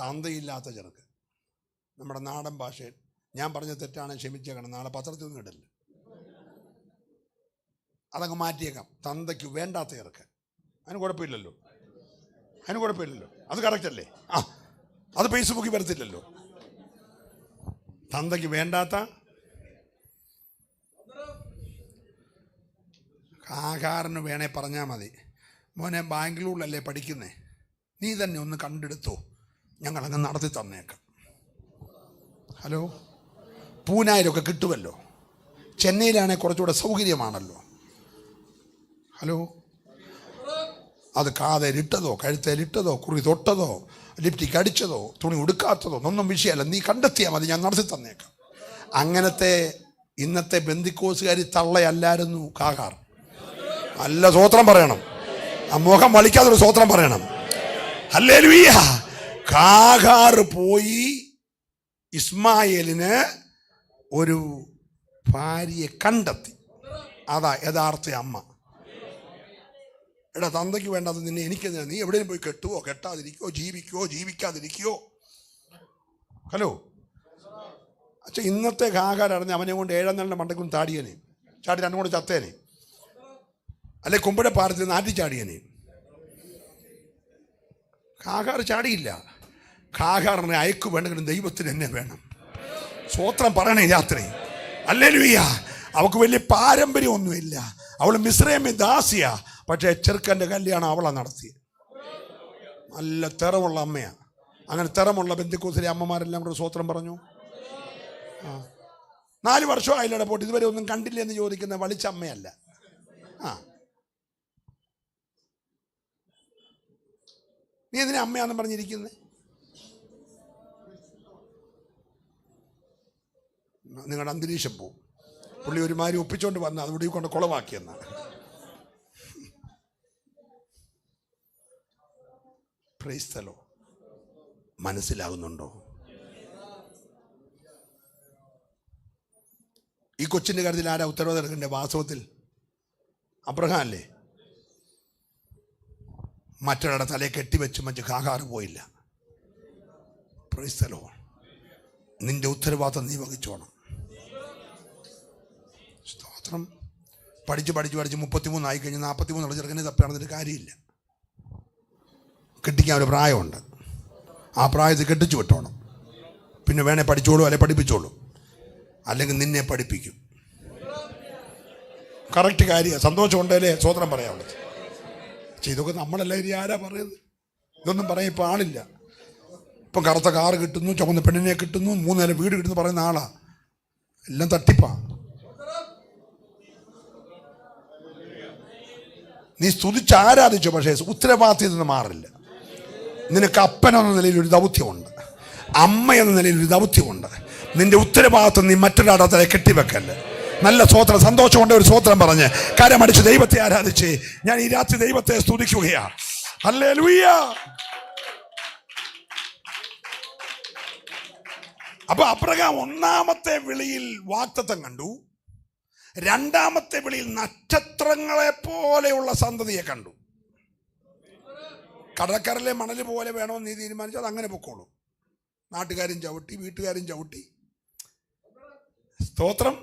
തന്തയില്ലാത്ത ചെറുക്കൻ. നമ്മുടെ നാടൻ ഭാഷയിൽ ഞാൻ പറഞ്ഞ തെറ്റാണ്, ക്ഷമിച്ചേക്കണം. നാളെ പത്രത്തിൽ ഒന്നും ഇടല്ല, അതങ്ങ് മാറ്റിയേക്കാം. തന്തയ്ക്ക് വേണ്ടാത്ത ചെറുക്കൻ. അതിന് കുഴപ്പമില്ലല്ലോ, അതിന് കുഴപ്പമില്ലല്ലോ. അത് കറക്റ്റ് അല്ലേ? അത് ഫേസ്ബുക്കിൽ വരത്തില്ലല്ലോ. തന്തയ്ക്ക് വേണ്ടാത്ത ഹാഗാറിന് വേണേ പറഞ്ഞാൽ മതി, മോനെ ബാംഗ്ലൂരിലല്ലേ പഠിക്കുന്നേ, നീ തന്നെ ഒന്ന് കണ്ടെടുത്തോ, ഞങ്ങളങ്ങ് നടത്തി തന്നേക്കാം. ഹലോ, പൂനായിലൊക്കെ കിട്ടുമല്ലോ. ചെന്നൈയിലാണെങ്കിൽ കുറച്ചുകൂടെ സൗകര്യമാണല്ലോ. ഹലോ, അത് കാതലിട്ടതോ കഴുത്തേലിട്ടതോ കുറി തൊട്ടതോ ലിപ്റ്റിക് അടിച്ചതോ തുണി ഉടുക്കാത്തതോ ഒന്നും വിഷയമല്ല, നീ കണ്ടെത്തിയാൽ മതി, ഞാൻ നടത്തി തന്നേക്കാം. അങ്ങനത്തെ ഇന്നത്തെ ബന്ധിക്കോസുകാരി തള്ളയല്ലായിരുന്നു ഹാഗാർ. നല്ല സ്തോത്രം പറയണം. ആ മുഖം വലിക്കാതൊരു സ്തോത്രം പറയണം. ഹല്ലേലൂയ. ഹാഗാർ പോയി ഇസ്മായേലിന് ഒരു ഭാര്യയെ കണ്ടെത്തി. അതാ യഥാർത്ഥ അമ്മ. എടാ, തന്തയ്ക്ക് വേണ്ടാത്ത നിന്നെ എനിക്ക്, നീ എവിടെയും പോയി കെട്ടുവോ കെട്ടാതിരിക്കുവോ ജീവിക്കുവോ ജീവിക്കാതിരിക്കുവോ. ഹലോ അച്ഛ, ഇന്നത്തെ ഹാഗാർ അറിഞ്ഞ അവനെ കൊണ്ട് 7 നാളിൻ്റെ മണ്ടക്കും താടിയനെ ചാടി 2 കൂടെ ചത്തേനെ, അല്ലെ കുമ്പഴ പാറത്തിൽ നാട്ടി ചാടിയനെ. ഹാഗാർ ചാടിയില്ല. ഹാഗാറിനെ അയക്കു വേണമെങ്കിലും ദൈവത്തിന് എന്നെ വേണം. സ്തോത്രം പറയണേ രാത്രി. ഹല്ലേലൂയ. അവൾക്ക് വലിയ പാരമ്പര്യമൊന്നുമില്ല. അവൾ മിസ്രൈമിൽ ദാസിയ. പക്ഷേ ചെറുക്കൻ്റെ കല്യാണം അവളെ നടത്തി. നല്ല തിറമുള്ള അമ്മയാണ്. അങ്ങനെ തിറമുള്ള ബന്ധുക്കോസിലെ അമ്മമാരെല്ലാം കൂടെ സ്തോത്രം പറഞ്ഞു. 4 വർഷമായില്ലടെ പോട്ട് ഇതുവരെ ഒന്നും കണ്ടില്ല എന്ന് ചോദിക്കുന്ന വളിച്ച അമ്മയല്ല. നീ എന്തിനാ അമ്മയാണെന്ന് പറഞ്ഞിരിക്കുന്നത്? നിങ്ങളുടെ അന്തരീക്ഷം പോവും. പുള്ളി ഒരുമാതിരി ഒപ്പിച്ചോണ്ട് വന്ന അതുകൂടി കൊണ്ട് കുളമാക്കിയെന്നാണ്. Price the Lord. മനസ്സിലാകുന്നുണ്ടോ? ഈ കൊച്ചിൻ്റെ കാര്യത്തിൽ ആരാ ഉത്തരവാദിത്തം എടുക്കണ്ടേ? വാസ്തവത്തിൽ അബ്രഹാം അല്ലേ? മറ്റൊരാളുടെ തലയെ കെട്ടിവെച്ച് ഹാഗാർ പോയില്ല. Price the lord. നിന്റെ ഉത്തരവാദിത്തം നീ വഹിച്ചോണം. സ്തോത്രം. പഠിച്ച് 33 ആയിക്കഴിഞ്ഞ് 43 ചെറുക്കനെ തപ്പി നടന്നിട്ട് കാര്യമില്ല. കെട്ടിക്കാൻ ഒരു പ്രായമുണ്ട്. ആ പ്രായത്തിൽ കെട്ടിച്ചു വിട്ടോണം. പിന്നെ വേണേ പഠിച്ചോളൂ, അല്ലെ പഠിപ്പിച്ചോളൂ, അല്ലെങ്കിൽ നിന്നെ പഠിപ്പിക്കും. കറക്റ്റ് കാര്യമാണ്. സന്തോഷം ഉണ്ടല്ലേ സ്തോത്രം പറയാനുള്ളത്. പക്ഷെ ഇതൊക്കെ നമ്മളെല്ലാവരും ആരാ പറയുന്നത്? ഇതൊന്നും പറയാൻ ഇപ്പോൾ ആളില്ല. ഇപ്പം കറുത്ത കാറ് കിട്ടുന്നു, ചുമന്ന പെണ്ണിനെ കിട്ടുന്നു, 3 നില വീട് കിട്ടുന്നു പറയുന്ന ആളാ. എല്ലാം തട്ടിപ്പാ. നീ സ്തുതിച്ച് ആരാധിച്ചോ, പക്ഷേ ഉത്തരവാദിത്തത്തിൽ നിന്ന് മാറില്ല. നിനക്ക് അപ്പൻ എന്ന നിലയിൽ ഒരു ദൗത്യമുണ്ട്, അമ്മ എന്ന നിലയിൽ ഒരു ദൗത്യമുണ്ട്. നിന്റെ ഉത്തരവാദിത്വം നീ മറ്റൊരാളെ കെട്ടിവെക്കല്ലേ. നല്ല സ്വോത്രം, സന്തോഷമുണ്ട് ഒരു സ്വോത്രം പറഞ്ഞ് കരമടിച്ച് ദൈവത്തെ ആരാധിച്ച് ഞാൻ ഈ രാത്രി ദൈവത്തെ സ്തുതിക്കുകയാ. ഹല്ലേലൂയ. അപ്പൊ അബ്രഹാം ഒന്നാമത്തെ വിളിയിൽ വാഗ്ദത്തം കണ്ടു, രണ്ടാമത്തെ വിളിയിൽ നക്ഷത്രങ്ങളെ പോലെയുള്ള സന്തതിയെ കണ്ടു. കടക്കരയിലെ മണൽ പോലെ വേണമെന്ന് നീ തീരുമാനിച്ചാൽ അങ്ങനെ പൊക്കോളൂ. നാട്ടുകാരും ചവിട്ടി, വീട്ടുകാരും ചവിട്ടി. സ്തോത്രം.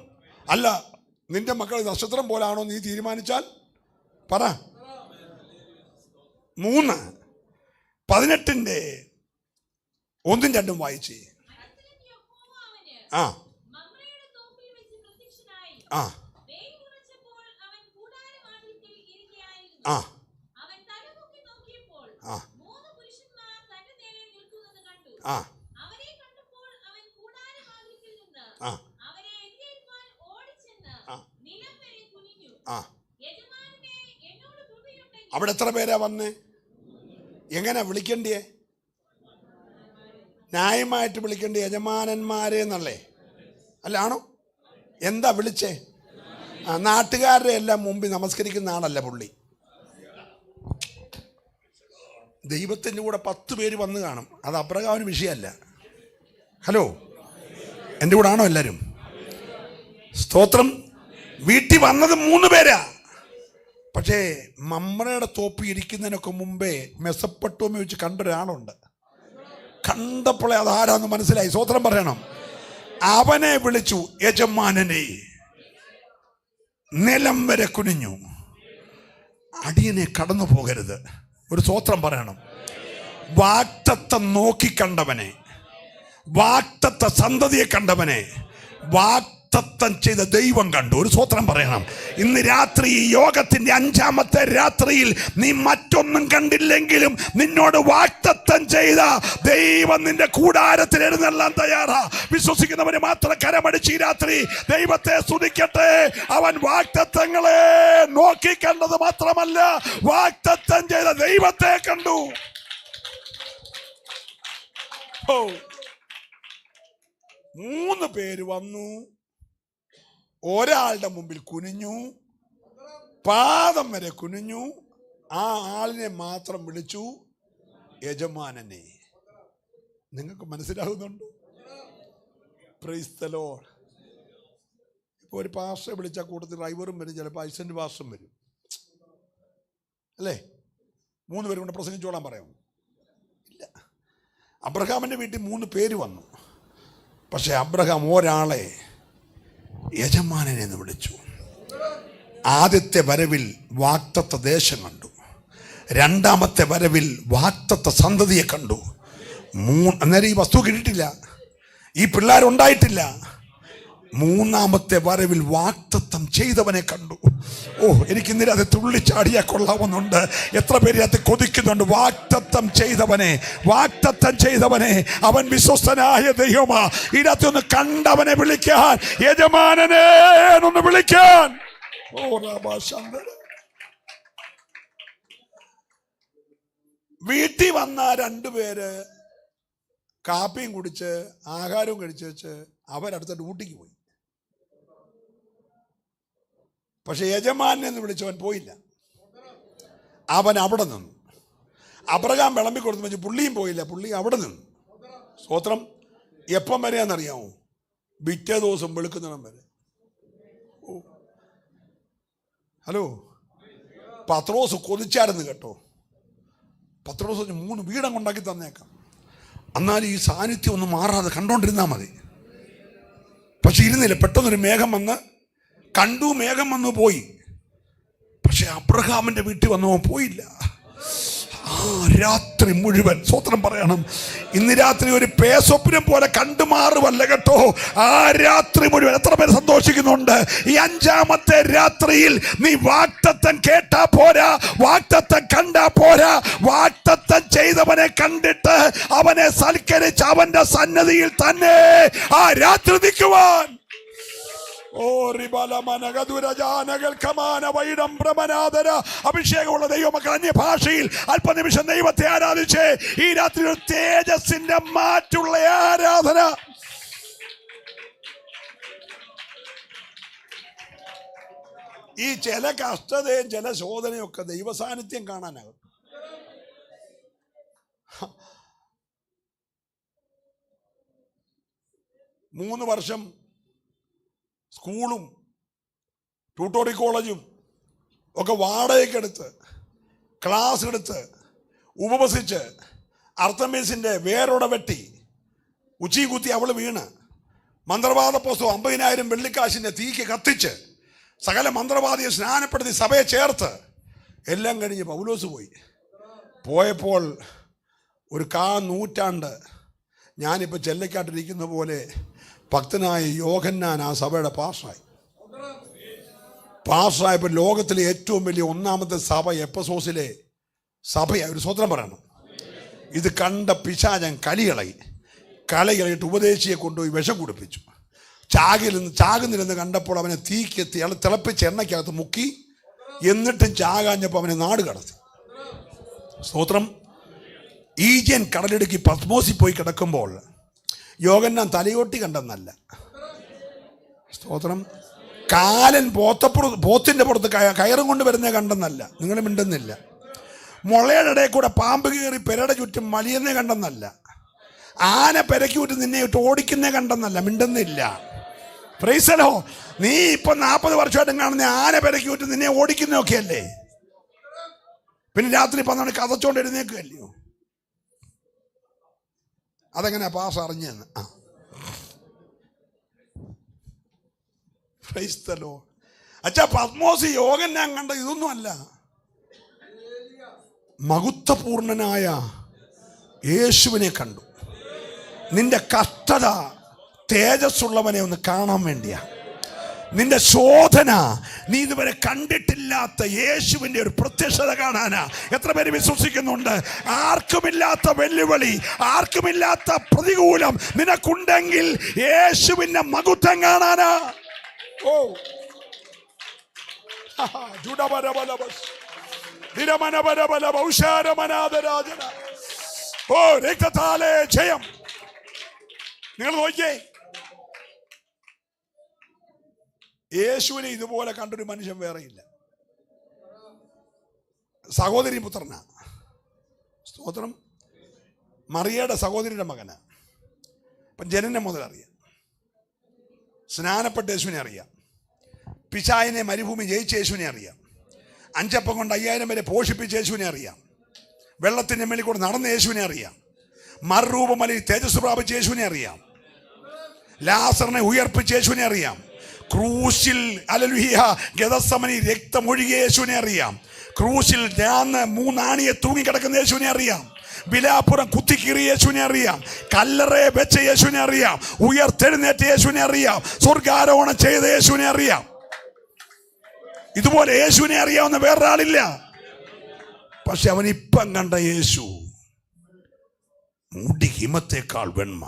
അല്ല, നിന്റെ മക്കൾ നക്ഷത്രം പോലാണോ നീ തീരുമാനിച്ചാൽ പറ. 3:18 വായിച്ചേ. ആ ആ ആ ആ ആ. അവിടെ എത്ര പേരാ വന്നേ? എങ്ങനെ വിളിക്കണ്ടേ? ന്യായമായിട്ട് വിളിക്കണ്ടേ? യജമാനന്മാരെ എന്നല്ലേ? അല്ലാണോ? എന്താ വിളിച്ചേ? നാട്ടുകാരുടെ എല്ലാം മുമ്പിൽ നമസ്കരിക്കുന്ന ആളല്ല പുള്ളി. ദൈവത്തിൻ്റെ കൂടെ 10 പേര് വന്ന് കാണും, അത് അബ്രഹാമിന് വിഷയമല്ല. ഹലോ, എൻ്റെ കൂടെ ആണോ എല്ലാവരും? സ്തോത്രം. വീട്ടിൽ വന്നത് 3 പേരാ. പക്ഷേ മമ്രയുടെ തോപ്പി ഇരിക്കുന്നതിനൊക്കെ മുമ്പേ മെസ്സപ്പെട്ടോമി വെച്ച് കണ്ടൊരാളുണ്ട്. കണ്ടപ്പോഴേ അതാരാന്ന് മനസ്സിലായി. സ്തോത്രം പറയണം. അവനെ വിളിച്ചു, യജമാനനെ. നിലം വരെ കുനിഞ്ഞു, അടിയനെ കടന്നു പോകരുത്. ഒരു സ്തോത്രം പറയണം. വാഗ്ദത്തം നോക്കിക്കണ്ടവനെ, വാഗ്ദത്ത സന്തതിയെ കണ്ടവനെ വാഗ്ദത്തം ചെയ്ത ദൈവം കണ്ടു. ഒരു സ്തോത്രം പറയണം. ഇന്ന് രാത്രി ഈ യോഗത്തിന്റെ 5ാമത്തെ രാത്രിയിൽ നീ മറ്റൊന്നും കണ്ടില്ലെങ്കിലും നിന്നോട് വാഗ്ദത്തം ചെയ്ത ദൈവം നിന്റെ കൂടാരത്തിൽ എഴുന്നള്ളാൻ തയ്യാറാ. വിശ്വസിക്കുന്നവന് മാത്രം കരമടിച്ച് ഈ രാത്രി ദൈവത്തെ സ്തുതിക്കട്ടെ. അവൻ വാഗ്ദത്തങ്ങളെ നോക്കിക്കണ്ടത് മാത്രമല്ല, വാഗ്ദത്തം ചെയ്ത ദൈവത്തെ കണ്ടു. 3 പേര് വന്നു, ഒരാളുടെ മുമ്പിൽ കുനിഞ്ഞു, പാദം വരെ കുനിഞ്ഞു. ആ ആളിനെ മാത്രം വിളിച്ചു, യജമാനനെ. നിങ്ങൾക്ക് മനസ്സിലാകുന്നുണ്ടോ? Price the Lord. ഇപ്പോൾ ഒരു പാസ്റ്ററെ വിളിച്ചാൽ കൂടുതൽ ഡ്രൈവറും വരും, ചിലപ്പോൾ അസിസ്റ്റന്റ് പാസ്റ്ററും വരും, അല്ലേ? 3 പേരും കൊണ്ട് പ്രസംഗിച്ചോളാൻ പറയാമോ? ഇല്ല. അബ്രഹാമിൻ്റെ വീട്ടിൽ 3 പേര് വന്നു. പക്ഷെ അബ്രഹാം ഒരാളെ യജമാനനെ എന്ന് വിളിച്ചു. ആദ്യത്തെ വരവിൽ വാഗ്ദത്ത ദേശം കണ്ടു, രണ്ടാമത്തെ വരവിൽ വാഗ്ദത്ത സന്തതിയെ കണ്ടു. അന്നേരം ഈ വസ്തു കിട്ടിയിട്ടില്ല, ഈ പിള്ളേരുണ്ടായിട്ടില്ല. 3ാമത്തെ വരവിൽ വാഗ്ദത്തം ചെയ്തവനെ കണ്ടു. ഓ, എനിക്ക് ഇന്നലെ അത് തുള്ളിച്ചാടിയാ കൊള്ളാവുന്നുണ്ട്. എത്ര പേര് അത് കൊതിക്കുന്നുണ്ട്? വാഗ്ദത്തം ചെയ്തവനെ, വാഗ്ദത്തം ചെയ്തവനെ. അവൻ വിശ്വസ്തനായ ദൈവമാ. ഇതിനകത്തൊന്ന് കണ്ടവനെ വിളിക്കാൻ, യജമാനനെ ഒന്ന് വിളിക്കാൻ. ഓ രാമചന്ദ്ര. വീട്ടിൽ വന്ന 2 പേര് കാപ്പിയും കുടിച്ച് ആഹാരവും കഴിച്ച് വെച്ച് അവരടുത്ത ഡ്യൂട്ടിക്ക് പോയി. പക്ഷെ യജമാനെ എന്ന് വിളിച്ചവൻ പോയില്ല. അവൻ അവിടെ നിന്നു. അബ്രഹാം വിളമ്പി കൊടുത്തു വെച്ച് പുള്ളിയും പോയില്ല, പുള്ളി അവിടെ നിന്നു. സ്തോത്രം. എപ്പം വരെയാണെന്നറിയാമോ? പിറ്റേ ദിവസം വെളുക്കുന്നിടം വരെ. ഹലോ, പത്രോസ് കൊതിച്ചായിരുന്നു കേട്ടോ. പത്രോസ് 3 വീടം കൊണ്ടാക്കി തന്നേക്കാം, എന്നാൽ ഈ സാന്നിധ്യം ഒന്നും മാറാതെ കണ്ടോണ്ടിരുന്നാൽ മതി. പക്ഷെ ഇരുന്നില്ല. പെട്ടെന്നൊരു മേഘം വന്ന് കണ്ടു, മേഘം വന്നു പോയി. പക്ഷെ അബ്രഹാമിന്റെ വീട്ടിൽ വന്നവൻ പോയില്ല. രാത്രി മുഴുവൻ സ്തോത്രം പറയണം. ഇന്ന് രാത്രി ഒരു പേസ്വപ്നം പോലെ കണ്ടുമാറുമല്ല കേട്ടോ. ആ രാത്രി മുഴുവൻ എത്ര പേര് സന്തോഷിക്കുന്നുണ്ട്? ഈ 5ാമത്തെ രാത്രിയിൽ നീ വാഗ്ദത്തം കേട്ടാ പോരാ, വാഗ്ദത്തം കണ്ടാ പോരാ, വാഗ്ദത്തം ചെയ്തവനെ കണ്ടിട്ട് അവനെ സൽക്കരിച്ച് അവന്റെ സന്നദ്ധിയിൽ തന്നെ ആ രാത്രി നിൽക്കുവാൻ. അഭിഷേകമുള്ള ദൈവമക്കൾ അന്യഭാഷയിൽ അല്പനിമിഷം ദൈവത്തെ ആരാധിച്ച് ഈ രാത്രി ഒരു തേജസ്സിന്റെ മാറ്റുള്ള ആരാധന. ഈ ചില കഷ്ടതയും ചില ശോധനയും ഒക്കെ ദൈവ സാന്നിധ്യം കാണാനാകും. 3 വർഷം സ്കൂളും ട്യൂട്ടോറിയൽ കോളേജും ഒക്കെ വാടകയ്ക്കെടുത്ത് ക്ലാസ് എടുത്ത് ഉപവസിച്ച് അർത്തമീസിൻ്റെ വേരോടെ വെട്ടി ഉച്ചി കുത്തി അവൾ വീണ് മന്ത്രവാദ പുസ്തകം 50,000 വെള്ളിക്കാശിൻ്റെ തീക്ക് കത്തിച്ച് സകല മന്ത്രവാദിയെ സ്നാനപ്പെടുത്തി സഭയെ ചേർത്ത് എല്ലാം കഴിഞ്ഞ് പൗലോസ് പോയപ്പോൾ ഒരു നൂറ്റാണ്ട് ഞാനിപ്പോൾ ചെല്ലക്കാട്ടിരിക്കുന്ന പോലെ ഭക്തനായ യോഹന്നാൻ ആ സഭയുടെ പാസ്റ്ററായപ്പോൾ ലോകത്തിലെ ഏറ്റവും വലിയ 1ാമത്തെ സഭ എഫെസോസിലെ സഭയായി. ഒരു സ്വതന്ത്രം പറയണം. ഇത് കണ്ട പിശാചൻ കളികളയിട്ട് ഉപദേശിയെ കൊണ്ടുപോയി വിഷം കുടിപ്പിച്ചു. ചാകുന്നില്ലെന്ന് കണ്ടപ്പോൾ അവനെ തീക്ക് തിളപ്പിച്ച് എണ്ണയ്ക്കകത്ത് മുക്കി, എന്നിട്ടും ചാകാഞ്ഞപ്പോൾ അവനെ നാട് കടത്തി. സ്തോത്രം. ഈജിയൻ കടലിടുക്കി പത്മോസിൽ പോയി കിടക്കുമ്പോൾ യോഹന്നാൻ തലയോട്ടി കണ്ടെന്നല്ല. സ്തോത്രം. കാലൻ പോത്തിന്റെ പുറത്ത് കയറും കൊണ്ട് വരുന്നേ കണ്ടെന്നല്ല. നിങ്ങൾ മിണ്ടുന്നില്ല. മുളയുടെ ഇടയിൽ കൂടെ പാമ്പ് കയറി പെരയുടെ ചുറ്റും മലിയുന്നേ കണ്ടെന്നല്ല. ആന പെരക്കൂറ്റ് നിന്നെ ഇട്ട് ഓടിക്കുന്നേ കണ്ടെന്നല്ല. മിണ്ടുന്നില്ല. പ്രൈസലോ. നീ ഇപ്പൊ 40 വർഷമായിട്ടും കാണുന്ന ആന പെരക്കൂറ്റ് നിന്നെ ഓടിക്കുന്നൊക്കെ അല്ലേ? പിന്നെ രാത്രി 12 കഥച്ചോണ്ട് എഴുന്നേക്കുകയല്ലയോ? അതെങ്ങനെയാ പാസ് അറിഞ്ഞെന്ന്? ക്രൈസ്തലോ. അച്ഛാ, പത്മോസ് യോഹന്നാൻ കണ്ട ഇതൊന്നും അല്ല. മഹത്വപൂർണനായ യേശുവിനെ കണ്ടു. നിന്റെ കഷ്ടത തേജസ്സുള്ളവനെ ഒന്ന് കാണാൻ വേണ്ടിയാ. നിന്റെ ശോധന നീ ഇതുവരെ കണ്ടിട്ടില്ലാത്ത യേശുവിൻ്റെ ഒരു പ്രത്യക്ഷത കാണാനാ. എത്ര പേര് വിശ്വസിക്കുന്നുണ്ട്? ആർക്കുമില്ലാത്ത വെല്ലുവിളി, ആർക്കുമില്ലാത്ത പ്രതികൂലം നിനക്കുണ്ടെങ്കിൽ യേശുവിൻ്റെ മഹത്വം കാണാനാ. ഓ ഓ രക്തത്താലേ ജയം. നിങ്ങൾ നോക്കിയേ, യേശുവിനെ ഇതുപോലെ കണ്ടൊരു മനുഷ്യൻ വേറെയില്ല. സഹോദരി പുത്രനാ. സ്തോത്രം. മറിയയുടെ സഹോദരിയുടെ മകനാ. അപ്പം ജനനം മുതൽ അറിയാം. സ്നാനപ്പെട്ട യേശുവിനെ അറിയാം. പിശാചിനെ മരുഭൂമി ജയിച്ച യേശുവിനെ അറിയാം. 5 അപ്പം കൊണ്ട് 5000 വരെ പോഷിപ്പിച്ച യേശുവിനെ അറിയാം. വെള്ളത്തിൻ്റെ മേലിൽ കൂടെ നടന്ന യേശുവിനെ അറിയാം. മറുരൂപമലയിൽ തേജസ് പ്രാപിച്ച യേശുവിനെ അറിയാം. ലാസറിനെ ഉയർപ്പിച്ച യേശുവിനെ അറിയാം. ക്രൂശിൽ ഗെത്സമനി രക്തമൊഴുകിയ യേശുവിനെ അറിയാം. ക്രൂശിൽ 3 ആണിയെ തൂങ്ങിക്കിടക്കുന്ന യേശുവിനെ അറിയാം. ബിലാപുരം കുത്തിക്കീറിയ യേശുവിനെ അറിയാം. കല്ലറയെ വെച്ച യേശുവിനെ അറിയാം. ഉയർത്തെഴുന്നേറ്റ യേശുവിനെ അറിയാം. സ്വർഗാരോഹണം ചെയ്ത യേശുവിനെ അറിയാം. ഇതുപോലെ യേശുവിനെ അറിയാവുന്ന വേറൊരാളില്ല. പക്ഷെ അവൻ ഇപ്പം കണ്ട യേശു മുടി ഹിമത്തേക്കാൾ വെണ്മ,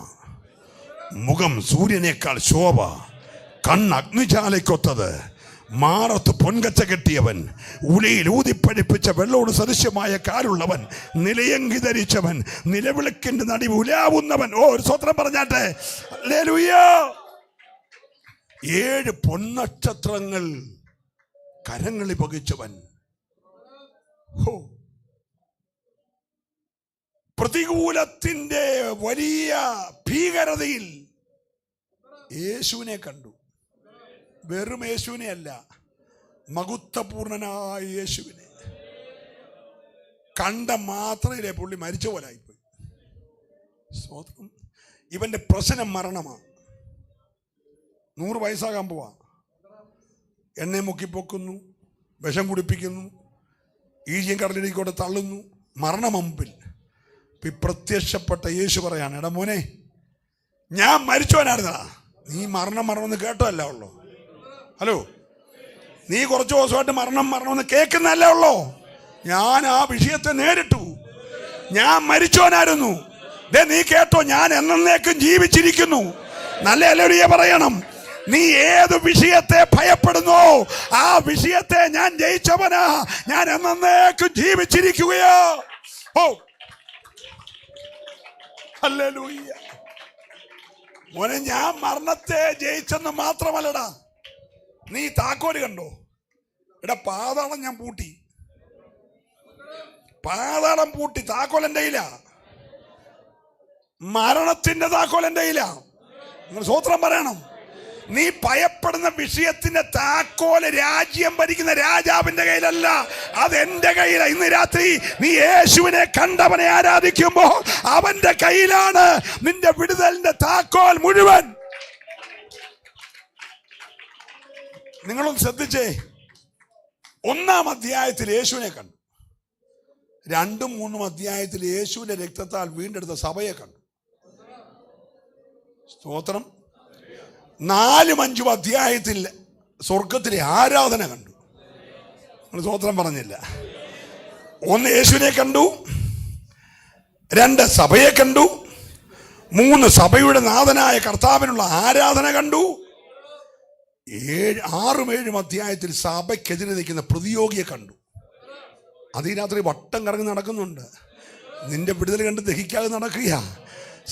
മുഖം സൂര്യനേക്കാൾ ശോഭ, കണ്ണ് അഗ്നിജാലയ്ക്കൊത്തത്, മാറത്ത് പൊൻകച്ച കെട്ടിയവൻ, ഉലയിൽ ഊതിപ്പഴിപ്പിച്ച വെള്ളോട് സദൃശ്യമായ കാലുള്ളവൻ, നിലയങ്കി ധരിച്ചവൻ, നിലവിളക്കിന്റെ നടുവ് ഉലാവുന്നവൻ. ഓ, ഒരു സ്വത്രം പറഞ്ഞാട്ടെ. ഹല്ലേലൂയ. 7 പൊന്നക്ഷത്രങ്ങൾ കരങ്ങളിൽ വഹിച്ചവൻ. പ്രതികൂലത്തിന്റെ വലിയ ഭീകരതയിൽ യേശുവിനെ കണ്ടു. വെറും യേശുവിനെ അല്ല, മഹത്വപൂർണനായ യേശുവിനെ കണ്ട മാത്രയിലെ പുള്ളി മരിച്ച പോലെ ആയിപ്പോയി. സ്വന്തം. ഇവന്റെ പ്രശ്നം മരണമാണ്. 100 വയസ്സാകാൻ പോവാ. എണ്ണയെ മുക്കിപ്പൊക്കുന്നു, വിഷം കുടിപ്പിക്കുന്നു, ഈജിയൻ കടലിലേക്കൂടെ തള്ളുന്നു, മരണം മുമ്പിൽ. പ്രത്യക്ഷപ്പെട്ട യേശു പറയാണ്, എടാ മോനെ, ഞാൻ മരിച്ചവനായിരുന്നടാ. നീ മരണമെന്ന് കേട്ടതല്ല ഉള്ളോ? ഹലോ, നീ കുറച്ച് ദിവസമായിട്ട് മരണമെന്ന് കേൾക്കുന്നതല്ലേ ഉള്ളോ? ഞാൻ ആ വിഷയത്തെ നേരിട്ടു. ഞാൻ മരിച്ചോനായിരുന്നു. നീ കേട്ടോ, ഞാൻ എന്നേക്കും ജീവിച്ചിരിക്കുന്നു. നല്ല ഹല്ലേലൂയ പറയണം. നീ ഏത് വിഷയത്തെ ഭയപ്പെടുന്നോ ആ വിഷയത്തെ ഞാൻ ജയിച്ചവനാ. ഞാൻ എന്നേക്കും ജീവിച്ചിരിക്കുകയോ. ഓ ഹല്ലേലൂയ. മോനെ, ഞാൻ മരണത്തെ ജയിച്ചെന്ന് മാത്രമല്ലടാ. നീ താക്കോല് കണ്ടോ? എടാ, പാതാളം ഞാൻ പൂട്ടി. പാതാളം പൂട്ടി. താക്കോൽ എൻ്റെ കയ്യിലാ. മരണത്തിന്റെ താക്കോൽ എൻ്റെ കയ്യിലാ. നിങ്ങൾ സ്തോത്രം പറയണം. നീ ഭയപ്പെടുന്ന വിഷയത്തിന്റെ താക്കോല് രാജ്യം ഭരിക്കുന്ന രാജാവിന്റെ കയ്യിലല്ല, അത് എന്റെ കയ്യില. ഇന്ന് രാത്രി നീ യേശുവിനെ കണ്ടവനെ ആരാധിക്കുമ്പോ അവന്റെ കയ്യിലാണ് നിന്റെ വിടുതലിന്റെ താക്കോൽ മുഴുവൻ. നിങ്ങളും ശ്രദ്ധിച്ചേ. 1-ാം അധ്യായത്തിൽ യേശുവിനെ കണ്ടു. 2-ഉം 3-ഉം അധ്യായത്തിൽ യേശുവിന്റെ രക്തത്താൽ വീണ്ടെടുത്ത സഭയെ കണ്ടു. സ്തോത്രം. 4-ഉം 5-ഉം അധ്യായത്തിൽ സ്വർഗത്തിലെ ആരാധന കണ്ടു. സ്തോത്രം പറഞ്ഞില്ല. 1 യേശുവിനെ കണ്ടു, 2 സഭയെ കണ്ടു, 3 സഭയുടെ നാഥനായ കർത്താവിനുള്ള ആരാധന കണ്ടു. 6-ഉം 7-ഉം അധ്യായത്തിൽ സഭയ്ക്കെതിരെ നിൽക്കുന്ന പ്രതിയോഗിയെ കണ്ടു. അതിനകത്ത് വട്ടം കറങ്ങി നടക്കുന്നുണ്ട്. നിന്റെ വിടുതൽ കണ്ട് ദഹിക്കാതെ നടക്കുക.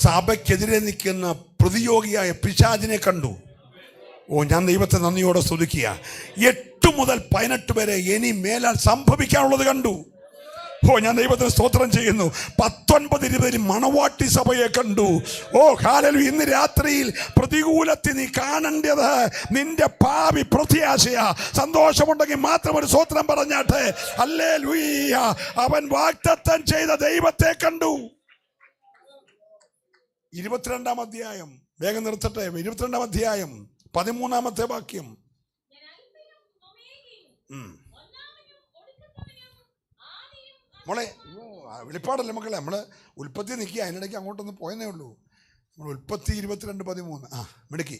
സഭയ്ക്കെതിരെ നിൽക്കുന്ന പ്രതിയോഗിയായ പിശാചിനെ കണ്ടു. ഓ, ഞാൻ ദൈവത്തെ നന്ദിയോടെ സ്തുതിക്കുക. 8 മുതൽ 18 വരെ ഇനി മേലാൽ സംഭവിക്കാനുള്ളത് കണ്ടു. ഓ, ഞാൻ ദൈവത്തിന് സ്തോത്രം ചെയ്യുന്നു. 19-20 മണവാട്ടി സഭയെ കണ്ടു. ഓ ഹല്ലേലൂയ. ഇന്ന് രാത്രിയിൽ പ്രതികൂലത്തിൽ നീ കാണേണ്ടത് നിന്റെ ഭാവി പ്രത്യാശയാ. സന്തോഷമുണ്ടെങ്കിൽ മാത്രം ഒരു സ്തോത്രം പറഞ്ഞാട്ടെ. ഹല്ലേലൂയ. അവൻ വാഗ്ദത്തം ചെയ്ത ദൈവത്തെ കണ്ടു. 22-ാം അധ്യായം, വേഗം നിർത്തട്ടെ. 22-ാം അധ്യായം 13-ാമത്തെ വാക്യം. മോളെ, വെളിപ്പാടല്ലേ മക്കളെ, നമ്മള് ഉൽപ്പത്തി നിൽക്കുക. അതിനിടയ്ക്ക് അങ്ങോട്ടൊന്ന് പോയെന്നേ ഉള്ളൂ. നമ്മൾ ഉൽപ്പത്തി 22:13. മിടുക്കി.